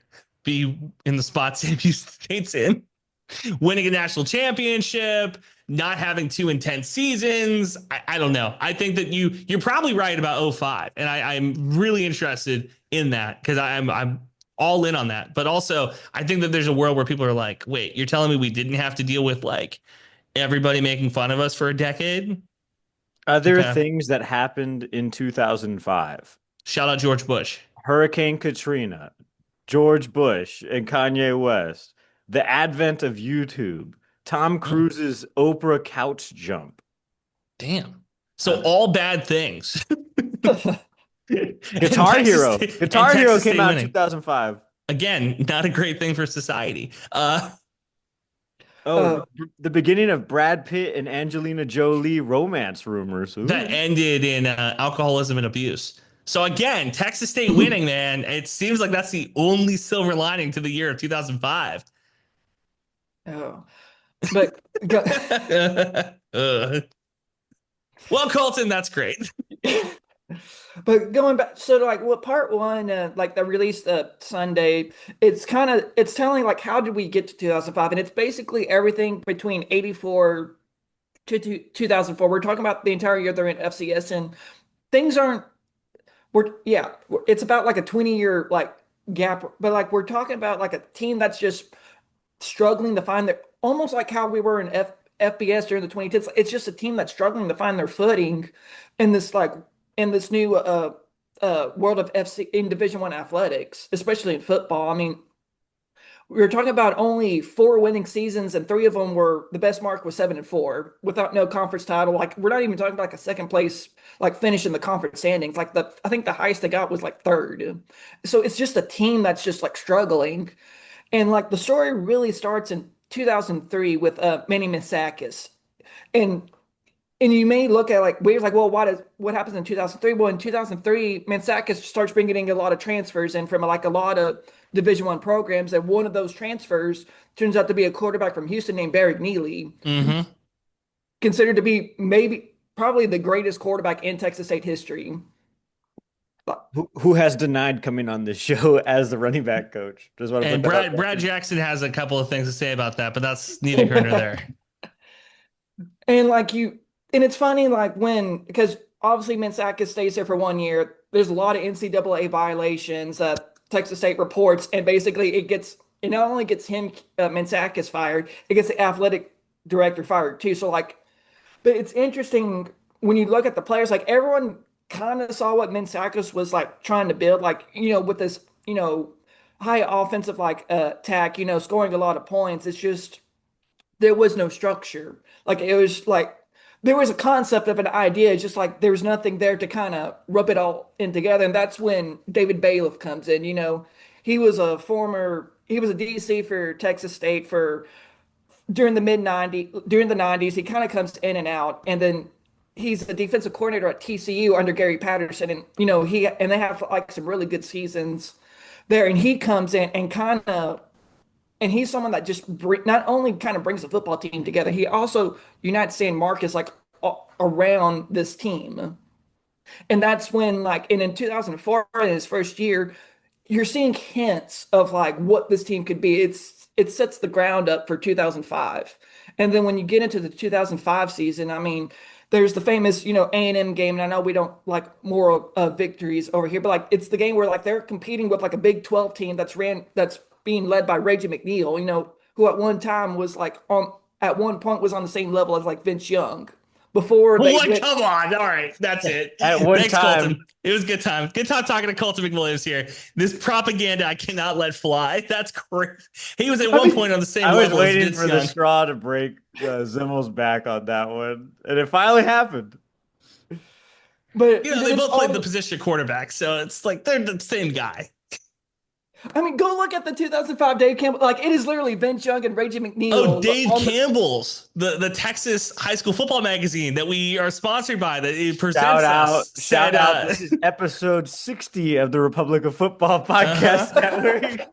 be in the spot Sam Houston State's in, winning a national championship, not having 2 intense seasons. I don't know. I think that you're probably right about 05, and I'm really interested in that because I'm all in on that. But also, I think that there's a world where people are like, wait, you're telling me we didn't have to deal with like everybody making fun of us for a decade? There are things that happened in 2005. Shout out George Bush. Hurricane Katrina, George Bush and Kanye West, the advent of YouTube, Tom Cruise's Oprah couch jump. Damn. So all bad things. Guitar Hero. Guitar Hero came out in 2005. Again, not a great thing for society. The beginning of Brad Pitt and Angelina Jolie romance rumors. Ooh. That ended in alcoholism and abuse. So again, Texas State winning, man. It seems like that's the only silver lining to the year of 2005. Oh, but well, Colton, that's great. But going back, so like what part one, like they released Sunday, it's telling like how did we get to 2005, and it's basically everything between 84 to 2004. We're talking about the entire year they're in FCS, and things aren't. It's about like a 20-year like gap, but like we're talking about like a team that's just struggling to find almost like how we were in FBS during the 2010s. It's just a team that's struggling to find their footing in this new world of FC in Division I athletics, especially in football. I mean, we were talking about only 4 winning seasons, and 3 of them were the best mark was 7-4 without no conference title. Like, we're not even talking about like a second place, like finish in the conference standings. Like I think the highest they got was like 3rd. So it's just a team that's just like struggling. And like the story really starts in 2003 with Manny Mansakis. And you may look at like waves like, well, what happens in 2003? Well, in 2003, Mansakis starts bringing in a lot of transfers in from like a lot of Division I programs, and one of those transfers turns out to be a quarterback from Houston named Barry Neely, considered to be probably the greatest quarterback in Texas State history. Who has denied coming on this show as the running back coach? And Brad Jackson has a couple of things to say about that, but that's neither here nor there. And and it's funny, like because obviously Mansakis stays there for 1 year. There's a lot of NCAA violations that Texas State reports, and basically it not only gets him, Mansakis fired, it gets the athletic director fired too. So but it's interesting when you look at the players, like everyone kind of saw what Mansakis was like trying to build, like, with this, high offensive attack, scoring a lot of points. It's just there was no structure. Like it was like there was a concept of an idea, just like there was nothing there to kind of rub it all in together. And that's when David Bailiff comes in. He was a DC for Texas State during the '90s. He kind of comes in and out, and then he's the defensive coordinator at TCU under Gary Patterson, and they have like some really good seasons there. And he comes in and he's someone that just not only kind of brings the football team together, he also unites San Marcos around this team. And that's when and in 2004, in his first year, you're seeing hints of like what this team could be. It sets the ground up for 2005. And then when you get into the 2005 season, I mean, there's the famous, A&M game, and I know we don't like moral victories over here, but like it's the game where like they're competing with like a Big 12 team that's being led by Reggie McNeil, who at one time was like at one point was on the same level as like Vince Young before they What? Come on. All right. That's it. At one Thanks, time. Colton. It was a good time. Good time talking to Colton McWilliams here. This propaganda I cannot let fly. That's crazy. He was at one point on the same I was level as waiting Vince for Young. the straw to break Zimmel's back on that one, and it finally happened. But they both played the position of quarterback, so it's like they're the same guy. I mean, go look at the 2005 Dave Campbell. Like, it is literally Vince Young and Reggie McNeil. Oh, Dave Campbell's, the Texas high school football magazine that we are sponsored by, that it presents us. Shout out. This is episode 60 of the Republic of Football Podcast Network.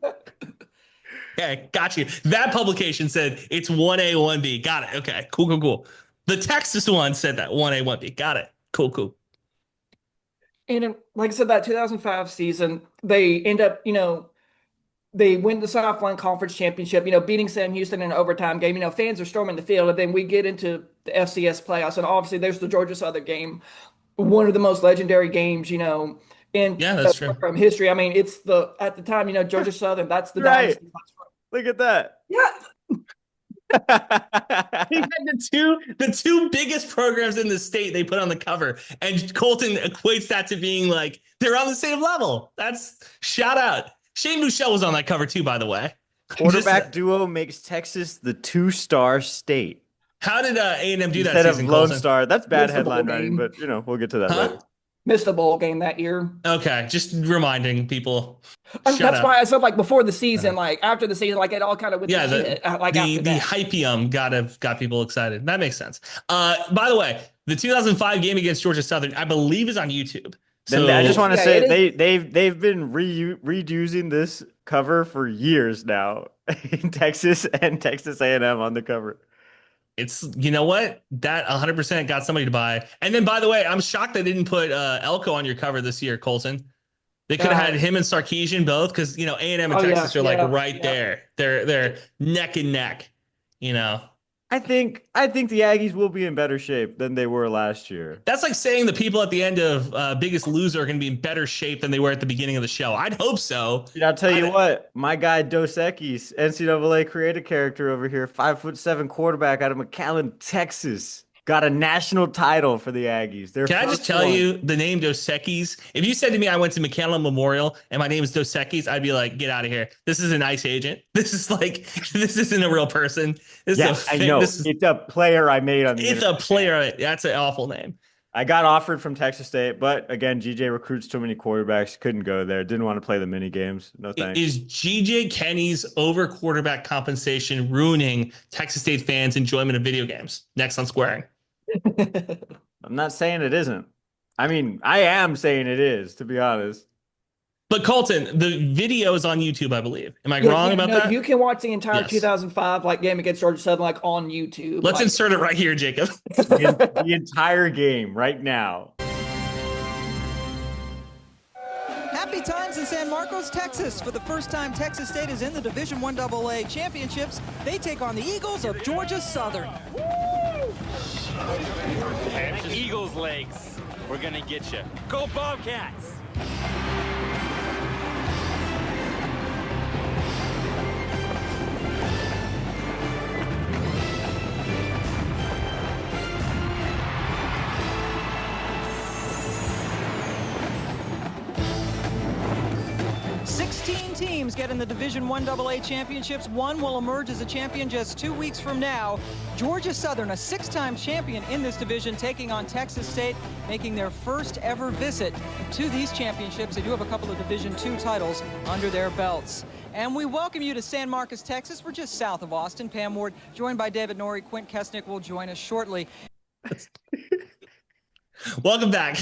Okay, got you. That publication said it's 1A, 1B. Got it. Okay, cool. The Texas one said that 1A, 1B. Got it. Cool. And like I said, that 2005 season, they end up, they win the Southland Conference Championship, beating Sam Houston in an overtime game. Fans are storming the field, and then we get into the FCS playoffs, and obviously there's the Georgia Southern game, one of the most legendary games, that's true. From history. I mean, it's at the time, Georgia Southern, that's the right. dynasty. Look at that. Yeah. He had the two biggest programs in the state they put on the cover, and Colton equates that to being like they're on the same level. That's shout out. Shane Buechele was on that cover too, by the way. Quarterback duo makes Texas the 2-star state. How did A&M do that instead season, of Lone Colton? Star? That's bad Missed the headline bowl writing, game. but we'll get to that later. Missed a bowl game that year. Okay, just reminding people. That's why I said like before the season, like after the season, like it all kind of with the hypium got people excited. That makes sense. By the way, the 2005 game against Georgia Southern, I believe, is on YouTube. So I just want to say they've been reusing this cover for years now in Texas and Texas A&M on the cover. It's, you know what? That 100% got somebody to buy. And then, by the way, I'm shocked they didn't put Elko on your cover this year, Colton. They could have had him and Sarkisian both because, A&M and Texas are right there. They're neck and neck, I think the Aggies will be in better shape than they were last year. That's like saying the people at the end of Biggest Loser are going to be in better shape than they were at the beginning of the show. I'd hope so. Dude, I'll tell you what, my guy Dos Equis, NCAA creative character over here, 5'7" quarterback out of McAllen, Texas, got a national title for the Aggies. Can I just tell you the name Dos Equis? If you said to me I went to McAllen Memorial and my name is Dos Equis, I'd be like, get out of here. This is an ICE agent. This isn't a real person. I know. It's a player I made on the It's internet. a player. That's an awful name. I got offered from Texas State, but again, GJ recruits too many quarterbacks. Couldn't go there. Didn't want to play the mini games. No thanks. Is GJ Kenny's over quarterback compensation ruining Texas State fans' enjoyment of video games? Next on Squaring. I'm not saying it isn't. I mean, I am saying it is, to be honest. But Colton, the video is on YouTube, I believe. Am I wrong about that? You can watch the entire 2005 game against Georgia Southern on YouTube. Let's insert it right here, Jacob. the entire game right now. Happy times in San Marcos, Texas. For the first time, Texas State is in the Division I AA championships. They take on the Eagles of Georgia Southern. Eagles legs. We're gonna get you. Go Bobcats! 16 teams get in the Division I AA championships. One will emerge as a champion just 2 weeks from now. Georgia Southern, a 6-time champion in this division, taking on Texas State, making their first ever visit to these championships. They do have a couple of Division II titles under their belts. And we welcome you to San Marcos, Texas. We're just south of Austin. Pam Ward, joined by David Norrie. Quint Kesnick will join us shortly. Welcome back.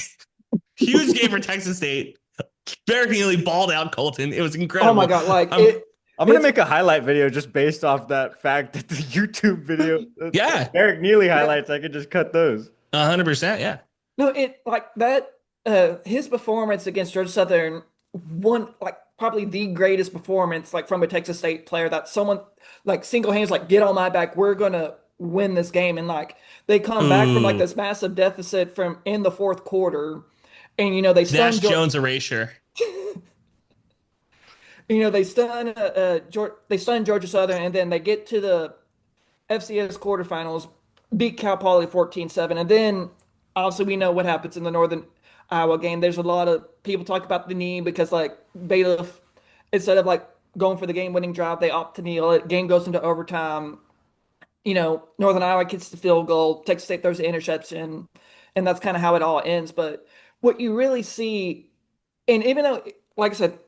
Huge game for Texas State. Very nearly balled out Colton. It was incredible. Oh my God! I'm gonna make a highlight video just based off that fact that the YouTube video, Eric Neely highlights. I could just cut those. 100%. Yeah. No, his performance against Georgia Southern, probably the greatest performance like from a Texas State player that someone like single hands like get on my back. We're gonna win this game, and like they come back from like Ooh, this massive deficit from in the fourth quarter, and you know they Nash stun Jones erasure. They stun Georgia Southern, and then they get to the FCS quarterfinals, beat Cal Poly 14-7, and then obviously we know what happens in the Northern Iowa game. There's a lot of people talk about the knee because like Bailiff, instead of like going for the game-winning drive, they opt to kneel it. Game goes into overtime. You know, Northern Iowa gets the field goal. Texas State throws the interception, and that's kind of how it all ends. But what you really see, and even though, like I said,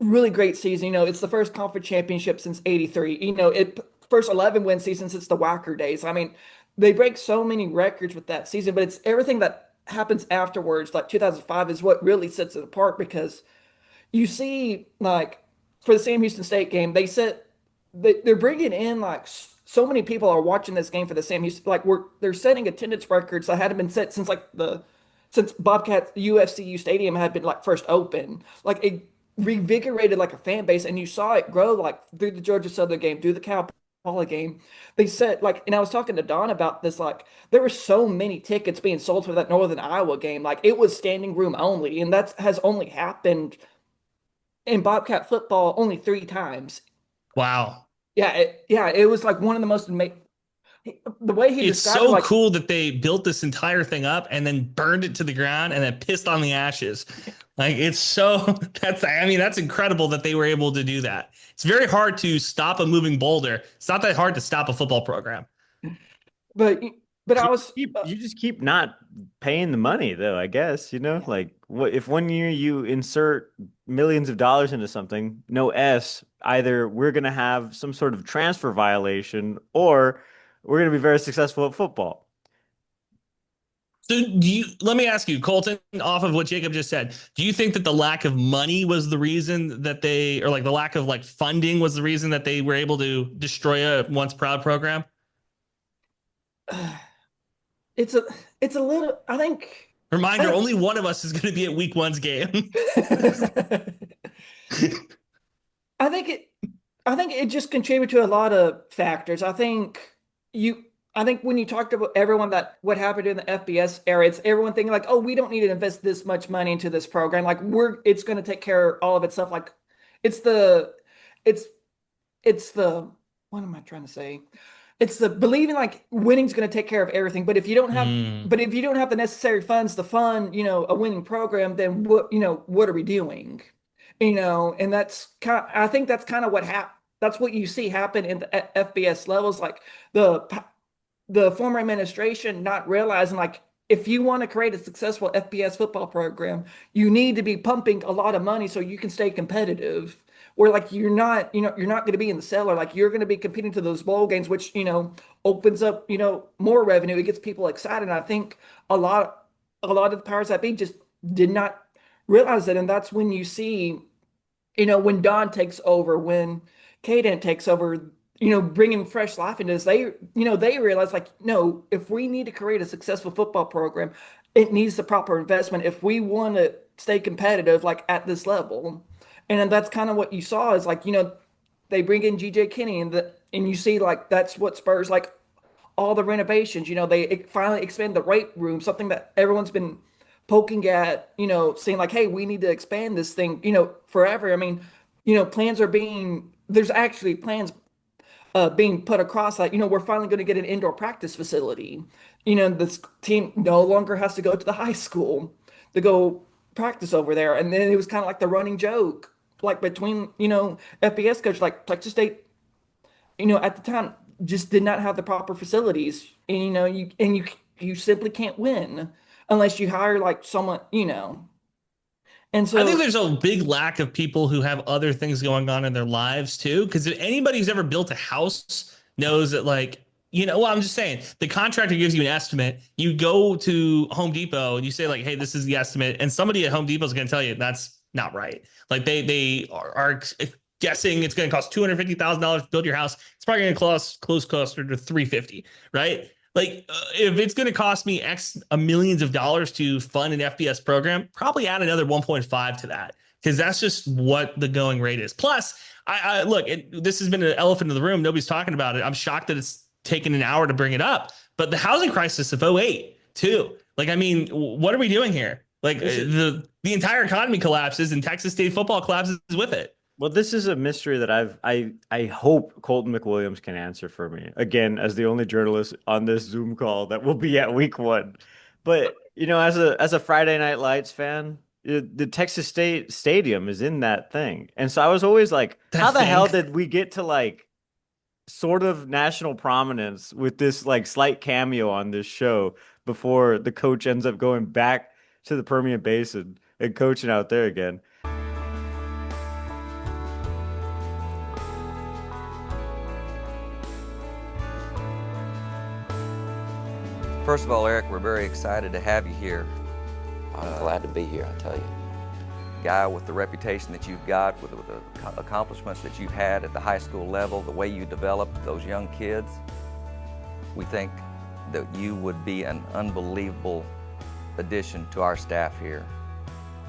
really great season. You know, it's the first conference championship since '83. You know, it first 11 win season since the Walker days. I mean, they break so many records with that season, but it's everything that happens afterwards, like 2005, is what really sets it apart because you see, like for the Sam Houston State game, they're bringing in like so many people are watching this game for the Sam Houston. Like they're setting attendance records that hadn't been set since since Bobcat UFCU Stadium had been like first open. Like it revigorated like a fan base, and you saw it grow like through the Georgia Southern game, through the Cal Poly game. They said like, and I was talking to Don about this. Like there were so many tickets being sold for that Northern Iowa game. Like it was standing room only, and that has only happened in Bobcat football only 3 times. Wow. It was like one of the most amazing. The way he It's described it, so like cool that they built this entire thing up and then burned it to the ground and then pissed on the ashes. Like it's so that's incredible that they were able to do that. It's very hard to stop a moving boulder. It's not that hard to stop a football program. but I was You just keep not paying the money though, I guess, like what if one year you insert millions of dollars into something, no S, either we're going to have some sort of transfer violation, or we're going to be very successful at football. So let me ask you, Colton, off of what Jacob just said, do you think that the lack of money was the reason that or like the lack of like funding was the reason that they were able to destroy a once proud program? it's a little, I think. Reminder, only one of us is going to be at week one's game. I think it just contributed to a lot of factors. I think when you talked about everyone that what happened in the FBS era, it's everyone thinking like, oh, we don't need to invest this much money into this program. Like it's going to take care of all of itself. Like it's the what am I trying to say? It's the believing like winning's going to take care of everything. But if you don't have the necessary funds to fund, a winning program, then what are we doing? And I think that's kind of what happened. That's what you see happen in the FBS levels, like the former administration not realizing like if you want to create a successful FBS football program, you need to be pumping a lot of money so you can stay competitive. Where like you're not going to be in the cellar, like you're going to be competing to those bowl games, which opens up more revenue. It gets people excited. And I think a lot of the powers that be just did not realize that, and that's when you see, when Don takes over, when Caden takes over, bringing fresh life into this, they realize like, no, if we need to create a successful football program, it needs the proper investment if we want to stay competitive, like at this level. And that's kind of what you saw is like, they bring in GJ Kinney and you see like, that's what spurs like all the renovations, they finally expand the weight room, something that everyone's been poking at, saying like, hey, we need to expand this thing, forever. I mean, there's actually plans being put across that, we're finally going to get an indoor practice facility. This team no longer has to go to the high school to go practice over there. And then it was kind of like the running joke, like between, FBS coach, like Texas State, at the time just did not have the proper facilities. And, you simply can't win unless you hire like someone, And so I think there's a big lack of people who have other things going on in their lives too. Because if anybody who's ever built a house knows that, like, well, I'm just saying the contractor gives you an estimate. You go to Home Depot and you say like, hey, this is the estimate. And somebody at Home Depot is going to tell you that's not right. Like they are guessing it's going to cost $250,000 to build your house. It's probably going to cost closer to $350,000, right? Like if it's going to cost me X millions of dollars to fund an FBS program, probably add another 1.5 to that. because that's just what the going rate is. Plus, I look, this has been an elephant in the room. Nobody's talking about it. I'm shocked that it's taken an hour to bring it up. But the housing crisis of '08 too. Like, I mean, what are we doing here? Like the entire economy collapses and Texas State football collapses with it. Well, this is a mystery that I hope Colton McWilliams can answer for me. Again, as the only journalist on this Zoom call that will be at week 1. But, as a Friday Night Lights fan, the Texas State Stadium is in that thing. And so I was always like, how the hell did we get to like sort of national prominence with this like slight cameo on this show before the coach ends up going back to the Permian Basin and coaching out there again? First of all, Eric, we're very excited to have you here. I'm glad to be here, I tell you. Guy with the reputation that you've got, with the accomplishments that you've had at the high school level, the way you developed those young kids, we think that you would be an unbelievable addition to our staff here.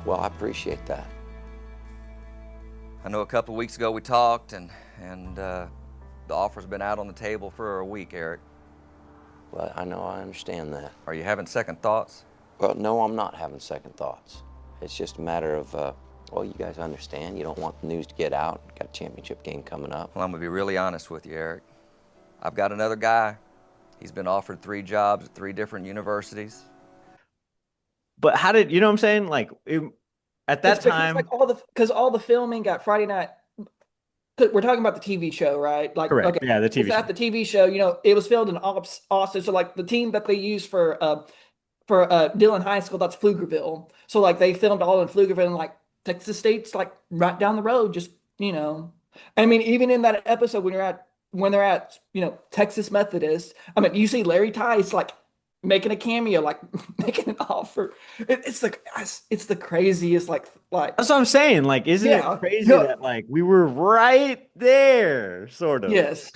Well, I appreciate that. I know a couple of weeks ago we talked, and the offer's been out on the table for a week, Eric. Well, I know, I understand that. Are you having second thoughts? Well, no, I'm not having second thoughts. It's just a matter of, well, you guys understand, you don't want the news to get out. Got a championship game coming up. Well, I'm gonna be really honest with you, Eric. I've got another guy. He's been offered 3 jobs at 3 different universities. But how did, you know what I'm saying? Like, at that time, like all the filming got Friday night. We're talking about the TV show, right? Like, correct. Okay, Yeah, the TV show. At the TV show, it was filmed in Austin. So like the team that they used for Dillon High School, that's Pflugerville. So like they filmed all in Pflugerville, and like Texas State's like right down the road. Just I mean, even in that episode when they're at Texas Methodist, I mean, you see Larry Tice like making a cameo, like making an offer. It's the craziest, like that's what I'm saying. Like, isn't it crazy that like we were right there, sort of? Yes.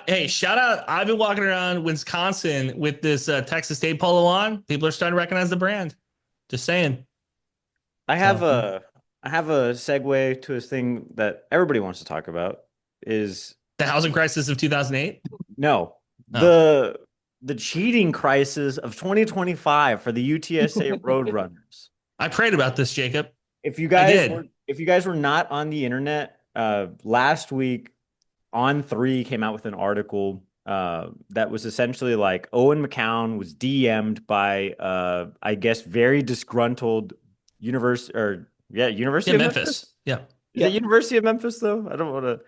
Hey, shout out! I've been walking around Wisconsin with this Texas State polo on. People are starting to recognize the brand. Just saying. I have a segue to a thing that everybody wants to talk about. Is the housing crisis of 2008? No, the cheating crisis of 2025 for the UTSA Roadrunners. I prayed about this, Jacob. If you guys were not on the internet, last week On3 came out with an article that was essentially like Owen McCown was DM'd by I guess very disgruntled University of Memphis. Yeah. The University of Memphis though? I don't want to.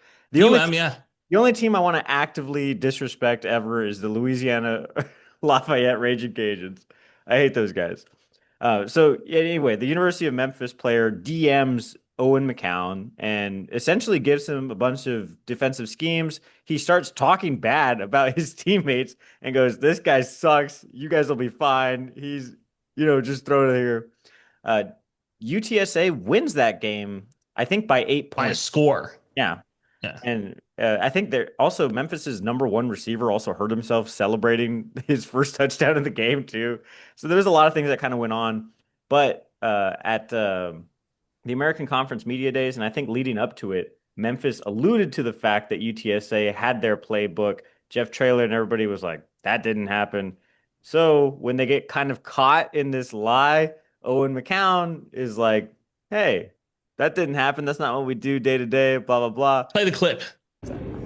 The only team I want to actively disrespect ever is the Louisiana Lafayette Raging Cajuns. I hate those guys. So anyway, the University of Memphis player DMs Owen McCown and essentially gives him a bunch of defensive schemes. He starts talking bad about his teammates and goes, "This guy sucks. You guys will be fine. He's, just throw it here." UTSA wins that game, I think by 8 points. By a score. Yeah. And I think Memphis's #1 receiver also hurt himself celebrating his first touchdown in the game too. So there's a lot of things that kind of went on. But at the American Conference Media Days, and I think leading up to it, Memphis alluded to the fact that UTSA had their playbook. Jeff Traylor and everybody was like, that didn't happen. So when they get kind of caught in this lie, Owen McCown is like, hey, that didn't happen. That's not what we do day to day, blah, blah, blah. Play the clip.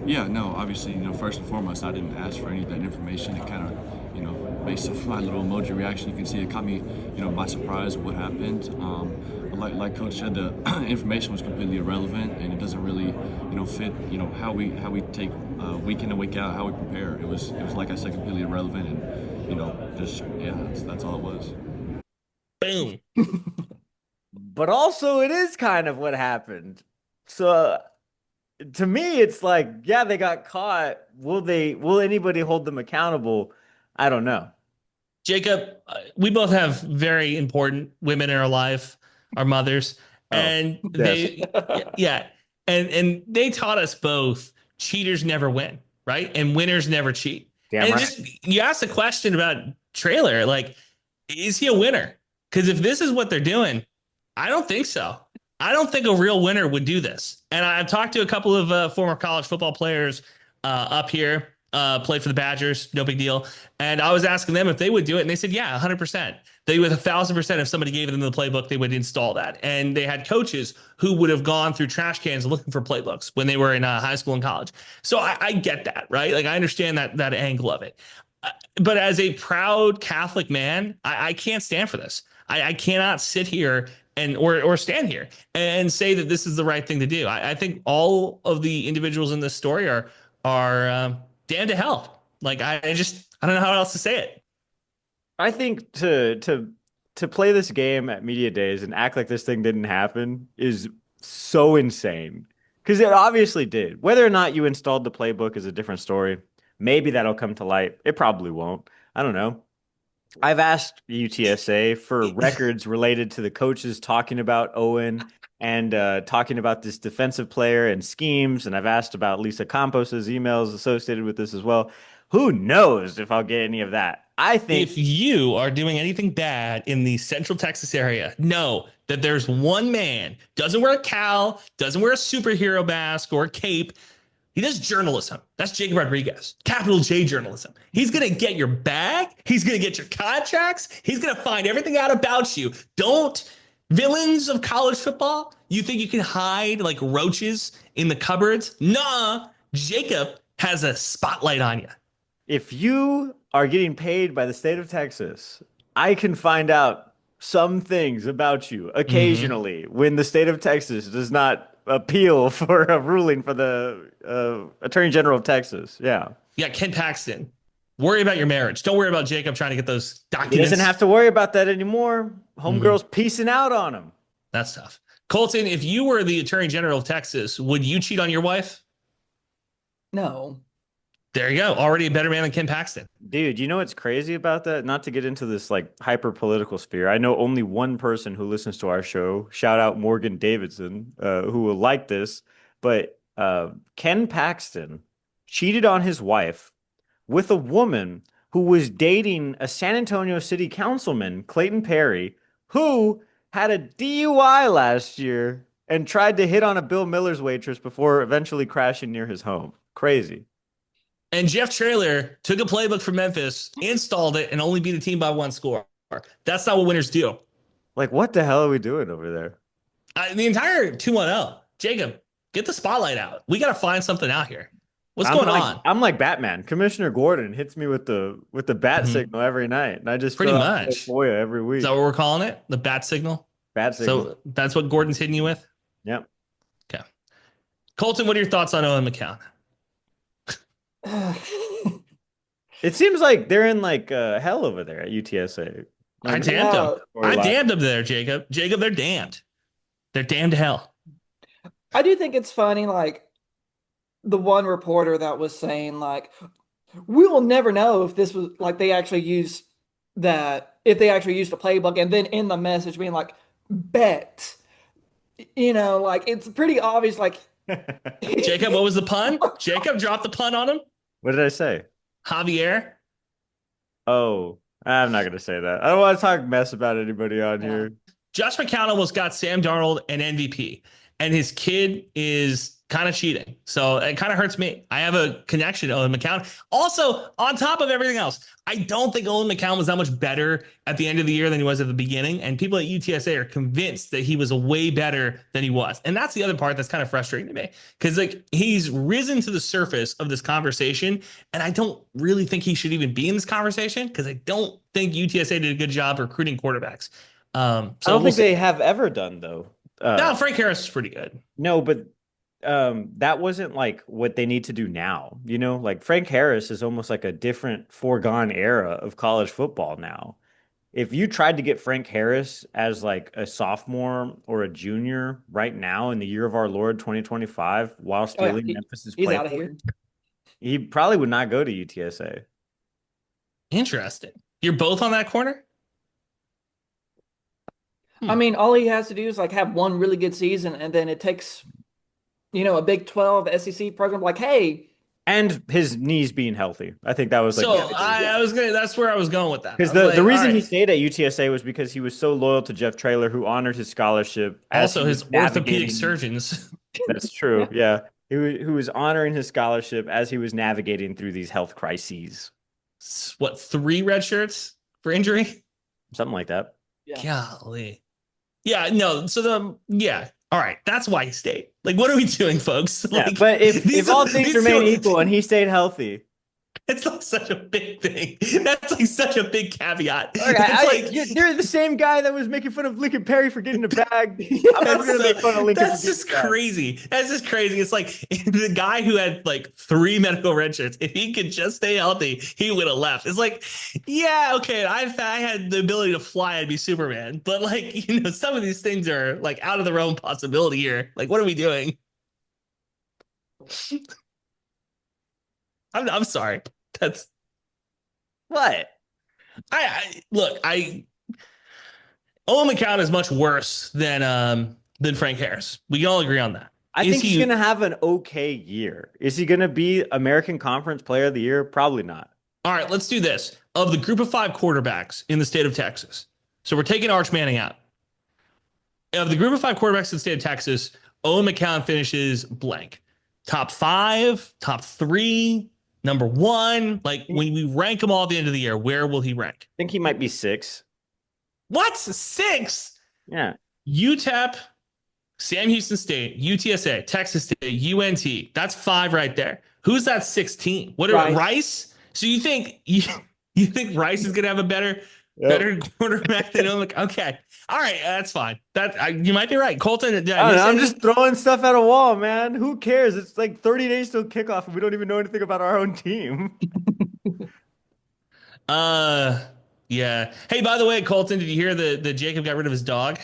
Yeah, no, obviously, first and foremost, I didn't ask for any of that information. It kind of, based off my little emoji reaction, you can see it caught me, by surprise of what happened. Like Coach said, the information was completely irrelevant, and it doesn't really, fit, how we take week in and week out, how we prepare. It was like I said, completely irrelevant, and that's all it was. Boom. But also, it is kind of what happened. So, to me, it's like, yeah, they got caught. Will anybody hold them accountable? I don't know. Jacob, we both have very important women in our life, our mothers, and they taught us both cheaters never win, right? And winners never cheat. Damn right. You asked a question about Traylor, like, is he a winner? Because if this is what they're doing, I don't think so. I don't think a real winner would do this. And I've talked to a couple of former college football players up here, played for the Badgers, no big deal. And I was asking them if they would do it. And they said, yeah, 100%. They would 1,000%. If somebody gave them the playbook, they would install that. And they had coaches who would have gone through trash cans looking for playbooks when they were in high school and college. So I get that, right? Like I understand that angle of it. But as a proud Catholic man, I can't stand for this. I cannot sit here and or stand here and say that this is the right thing to do. I think all of the individuals in this story are damned to hell. Like I don't know how else to say it. I think to play this game at media days and act like this thing didn't happen is so insane. Because it obviously did. Whether or not you installed the playbook is a different story. Maybe that'll come to light. It probably won't. I don't know. I've asked UTSA for records related to the coaches talking about Owen and talking about this defensive player and schemes. And I've asked about Lisa Campos's emails associated with this as well. Who knows if I'll get any of that? I think if you are doing anything bad in the Central Texas area, know that there's one man, doesn't wear a cowl, doesn't wear a superhero mask or a cape. He does journalism. That's Jacob Rodriguez. Capital J journalism. He's going to get your bag. He's going to get your contracts. He's going to find everything out about you. Don't, villains of college football, you think you can hide like roaches in the cupboards? Nah, Jacob has a spotlight on you. If you are getting paid by the state of Texas, I can find out some things about you occasionally when the state of Texas does not appeal for a ruling for the Attorney General of Texas. Yeah. Yeah, Ken Paxton. Worry about your marriage. Don't worry about Jacob trying to get those documents. He doesn't have to worry about that anymore. Homegirl's piecing out on him. That's tough. Colton, if you were the Attorney General of Texas, would you cheat on your wife? No. There you go. Already a better man than Ken Paxton. Dude, you know what's crazy about that? Not to get into this like hyper political sphere. I know only one person who listens to our show. Shout out Morgan Davidson, who will like this. But Ken Paxton cheated on his wife with a woman who was dating a San Antonio City Councilman, Clayton Perry, who had a DUI last year and tried to hit on a Bill Miller's waitress before eventually crashing near his home. Crazy. And Jeff Traylor took a playbook from Memphis, installed it, and only beat a team by one score. That's not what winners do. Like, what the hell are we doing over there? The entire 2-1-0. Jacob, get the spotlight out. We got to find something out here. What's going on? I'm like Batman. Commissioner Gordon hits me with the bat signal every night, and I just pretty much FOIA every week. Is that what we're calling it? The bat signal? Bat signal. So that's what Gordon's hitting you with? Yep. Okay. Colton, what are your thoughts on Owen McCown? It seems like they're in like hell over there at UTSA. I damned them. I damned them there, Jacob. Jacob, they're damned. They're damned to hell. I do think it's funny, like the one reporter that was saying, like, we will never know if this was like they actually used that, if they actually used the playbook, and then in the message being like, bet. You know, like it's pretty obvious, like Jacob, what was the pun? Jacob dropped the pun on him. What did I say? Javier. Oh, I'm not going to say that. I don't want to talk mess about anybody on here. Josh McCown almost got Sam Darnold an MVP, and his kid is kind of cheating. So it kind of hurts me. I have a connection to Owen McCown. Also, on top of everything else, I don't think Owen McCown was that much better at the end of the year than he was at the beginning. And people at UTSA are convinced that he was a way better than he was. And that's the other part that's kind of frustrating to me, because like he's risen to the surface of this conversation. And I don't really think he should even be in this conversation, because I don't think UTSA did a good job recruiting quarterbacks. I don't think they have ever done, though. No, Frank Harris is pretty good. No, but that wasn't like what they need to do now. You know, like Frank Harris is almost like a different foregone era of college football now. If you tried to get Frank Harris as like a sophomore or a junior right now in the year of our Lord 2025 while stealing Memphis's he's playbook, out of here. He probably would not go to UTSA. Interesting. You're both on that corner? I mean, all he has to do is like have one really good season, and then it takes, you know, a Big 12 SEC program like, hey, And his knees being healthy. I think that was like So I was gonna. That's where I was going with that. because the reason he stayed at UTSA was because he was so loyal to Jeff Traylor, who honored his scholarship as Also, he his was orthopedic navigating. surgeons. That's true. Yeah. Who was honoring his scholarship as he was navigating through these health crises. What, 3 red shirts for injury? Something like that. Yeah. Golly. Yeah, no. So all right. That's why he stayed. Like, what are we doing, folks? Yeah, Like, but if all things remain equal and he stayed healthy. It's like such a big thing. That's like such a big caveat. You're the same guy that was making fun of Lincoln Perry for getting a bag. I'm never gonna make fun of Lincoln. That's just crazy. That's just crazy. It's like the guy who had like 3 medical red shirts. If he could just stay healthy, he would have left. It's like, yeah, okay. If I had the ability to fly, I'd be Superman. But like, some of these things are like out of the realm of possibility here. Like, what are we doing? I'm sorry. That's what Owen McCown is much worse than Frank Harris. We can all agree on that. I think he's gonna have an okay year. Is he gonna be American Conference Player of the Year? Probably not. All right, let's do this. Of the group of 5 quarterbacks in the state of Texas, so we're taking Arch Manning out. Of the group of 5 quarterbacks in the state of Texas, Owen McCown finishes blank. Top 5, top 3. Number 1, like when we rank them all at the end of the year, where will he rank? I think he might be 6. What? 6? Yeah. UTEP, Sam Houston State, UTSA, Texas State, UNT. That's 5 right there. Who's that 16? What are Rice? So you think Rice is gonna have a better quarterback than Owen? Okay. All right, that's fine. You might be right. Colton, I'm just throwing stuff at a wall, man. Who cares? It's like 30 days till kickoff, and we don't even know anything about our own team. Yeah. Hey, by the way, Colton, did you hear that Jacob got rid of his dog?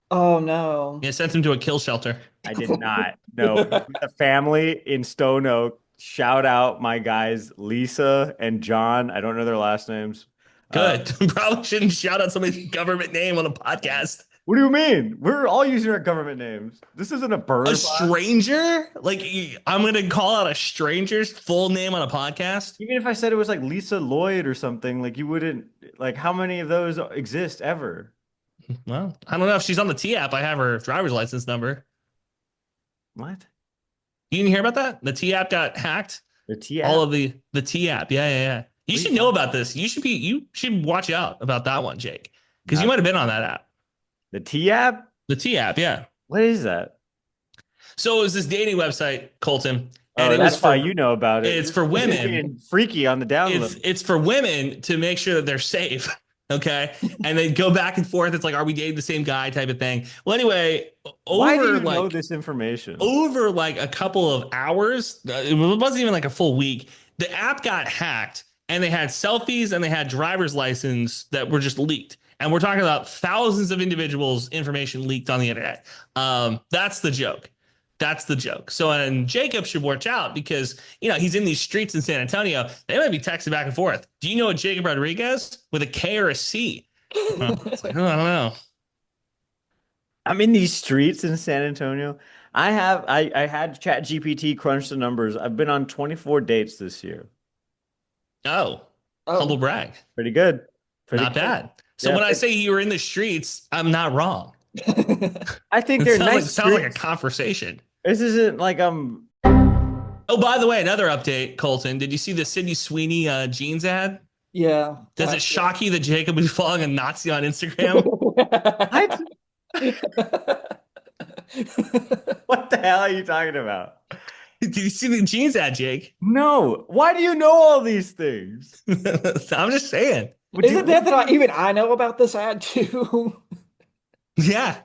Oh no. Yeah, sent him to a kill shelter. I did not. No. The family in Stone Oak. Shout out my guys, Lisa and John. I don't know their last names. Good. Probably shouldn't shout out somebody's government name on a podcast. What do you mean? We're all using our government names. This isn't a bird. A stranger? Like, I'm going to call out a stranger's full name on a podcast? Even if I said it was like Lisa Lloyd or something, like you wouldn't, like how many of those exist ever? Well, I don't know. If she's on the T app, I have her driver's license number. What? You didn't hear about that? The T app got hacked? The T app? All of the T app. Yeah. You should know about this. You should watch out about that one, Jake, because you might have been on that app. The T app? The T app, yeah. What is that? So it was this dating website, Colton. And that's why you know about it. It's for women. Being freaky on the download. It's for women to make sure that they're safe. Okay. And they go back and forth. It's like, are we dating the same guy type of thing? Well, anyway, why do you know this information? Over like a couple of hours, it wasn't even like a full week, the app got hacked and they had selfies and they had driver's license that were just leaked. And we're talking about thousands of individuals' information leaked on the internet. That's the joke. That's the joke. So, and Jacob should watch out because, he's in these streets in San Antonio. They might be texting back and forth. Do you know what Jacob Rodriguez with a K or a C? It's like, I don't know. I'm in these streets in San Antonio. I had ChatGPT crunch the numbers. I've been on 24 dates this year. Oh. Humble brag. Pretty good. Not bad. So when I say you were in the streets, I'm not wrong. I think they're nice. Sounds like a conversation. This isn't like Oh, by the way, another update, Colton. Did you see the Sydney Sweeney jeans ad? Yeah. Does it shock you that Jacob was following a Nazi on Instagram? What the hell are you talking about? Did you see the jeans ad, Jake? No. Why do you know all these things? I'm just saying. Isn't that I know about this ad too? Yeah.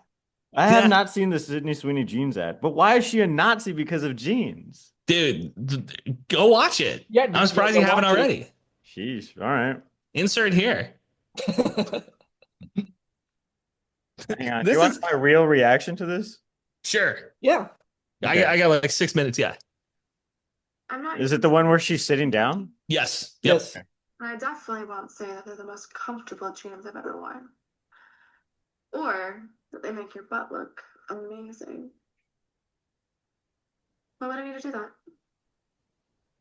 I have not seen the Sydney Sweeney jeans ad, but why is she a Nazi because of jeans? Dude, go watch it. Yeah, I'm surprised you haven't already. Sheesh. All right. Insert here. Hang on. Do you want my real reaction to this? Sure. Yeah. Okay. I got like 6 minutes. Yeah. Is it the one where she's sitting down? Yes. Yep. Yes. I definitely won't say that they're the most comfortable jeans I've ever worn. Or that they make your butt look amazing. Why would I need to do that?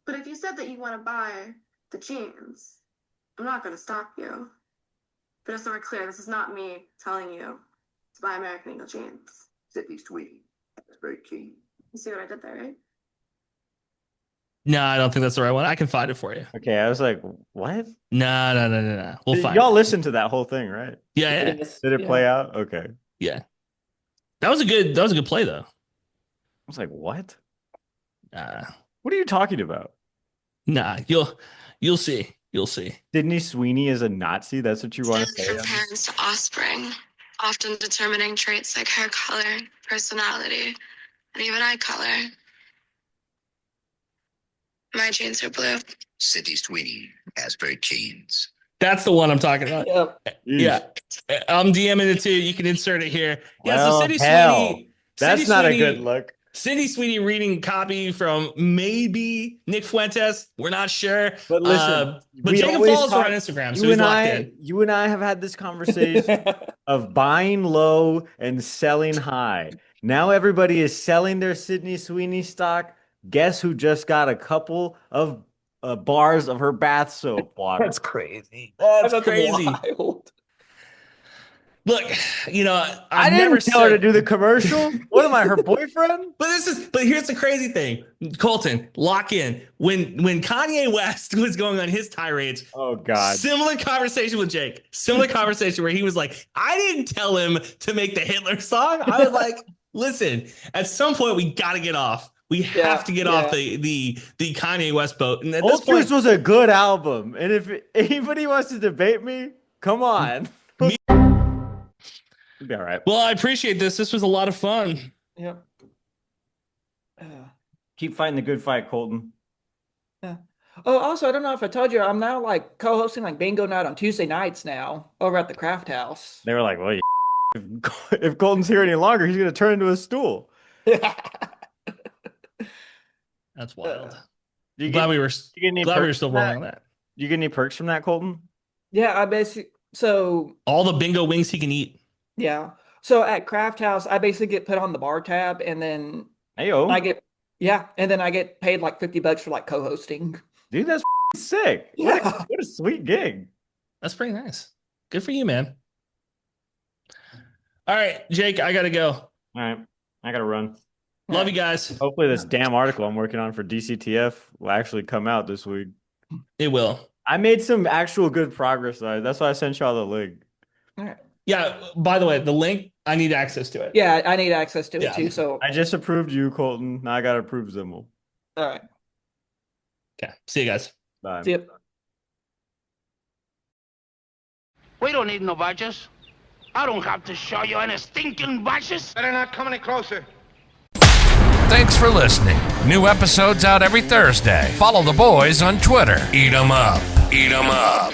But if you said that you want to buy the jeans, I'm not going to stop you. But just so we're clear, this is not me telling you to buy American Eagle jeans. Sydney Sweetie. That's very key. You see what I did there, right? No, I don't think that's the right one. I can find it for you. Okay, I was like, what? No. We'll find y'all it. listened to that whole thing, right? Yeah. Did it play out? Okay. Yeah. That was a good play though. I was like, what? What are you talking about? Nah, you'll see. You'll see. Sydney Sweeney is a Nazi? That's what you want to say? From parents to offspring, often determining traits like hair color, personality, and even eye color. My jeans are blue. Sydney Sweetie. Asbury jeans. That's the one I'm talking about. Yep. Yeah. I'm DMing it too. You can insert it here. Yeah, well, so Sydney hell. Sweeney. That's Sydney not Sweeney, a good look. Sydney Sweeney reading copy from maybe Nick Fuentes. We're not sure. But listen, but Jacob follows her on Instagram, so he's locked in. You and I have had this conversation of buying low and selling high. Now everybody is selling their Sydney Sweeney stock. Guess who just got a couple of bars of her bath soap water? That's crazy. That's crazy. Wild. Look, I didn't tell her to do the commercial. What am I, her boyfriend? But here's the crazy thing, Colton, lock in. When Kanye West was going on his tirades, oh god, similar conversation with Jake, similar conversation where he was like, I didn't tell him to make the Hitler song. I was like, listen, at some point we got to get off. We have to get off the Kanye West boat. And at this point, this was a good album. And if anybody wants to debate me, come on. It'll be all right. Well, I appreciate this. This was a lot of fun. Yep. Keep fighting the good fight, Colton. Yeah. Oh, also, I don't know if I told you, I'm now like co-hosting like bingo night on Tuesday nights now over at the Craft House. They were like, well, if Colton's here any longer, he's going to turn into a stool. That's wild. Glad we were still rolling on that. You get any perks from that, Colton? Yeah, I basically, all the bingo wings he can eat. Yeah. So at Craft House, I basically get put on the bar tab, and then I get paid like $50 for like co-hosting. Dude, that's sick. Yeah. What a sweet gig. That's pretty nice. Good for you, man. All right, Jake, I gotta go. All right, I gotta run. Love you guys. Hopefully this damn article I'm working on for DCTF will actually come out this week. It will. I made some actual good progress, though. That's why I sent y'all the link. All right. Yeah, by the way, the link, I need access to it. Yeah, I need access to it too. So I just approved you, Colton. Now I got to approve Zimmel. All right. Okay. See you guys. Bye. See you. We don't need no badges. I don't have to show you any stinking badges. Better not come any closer. Thanks for listening. New episodes out every Thursday. Follow the boys on Twitter. Eat 'em up. Eat 'em up.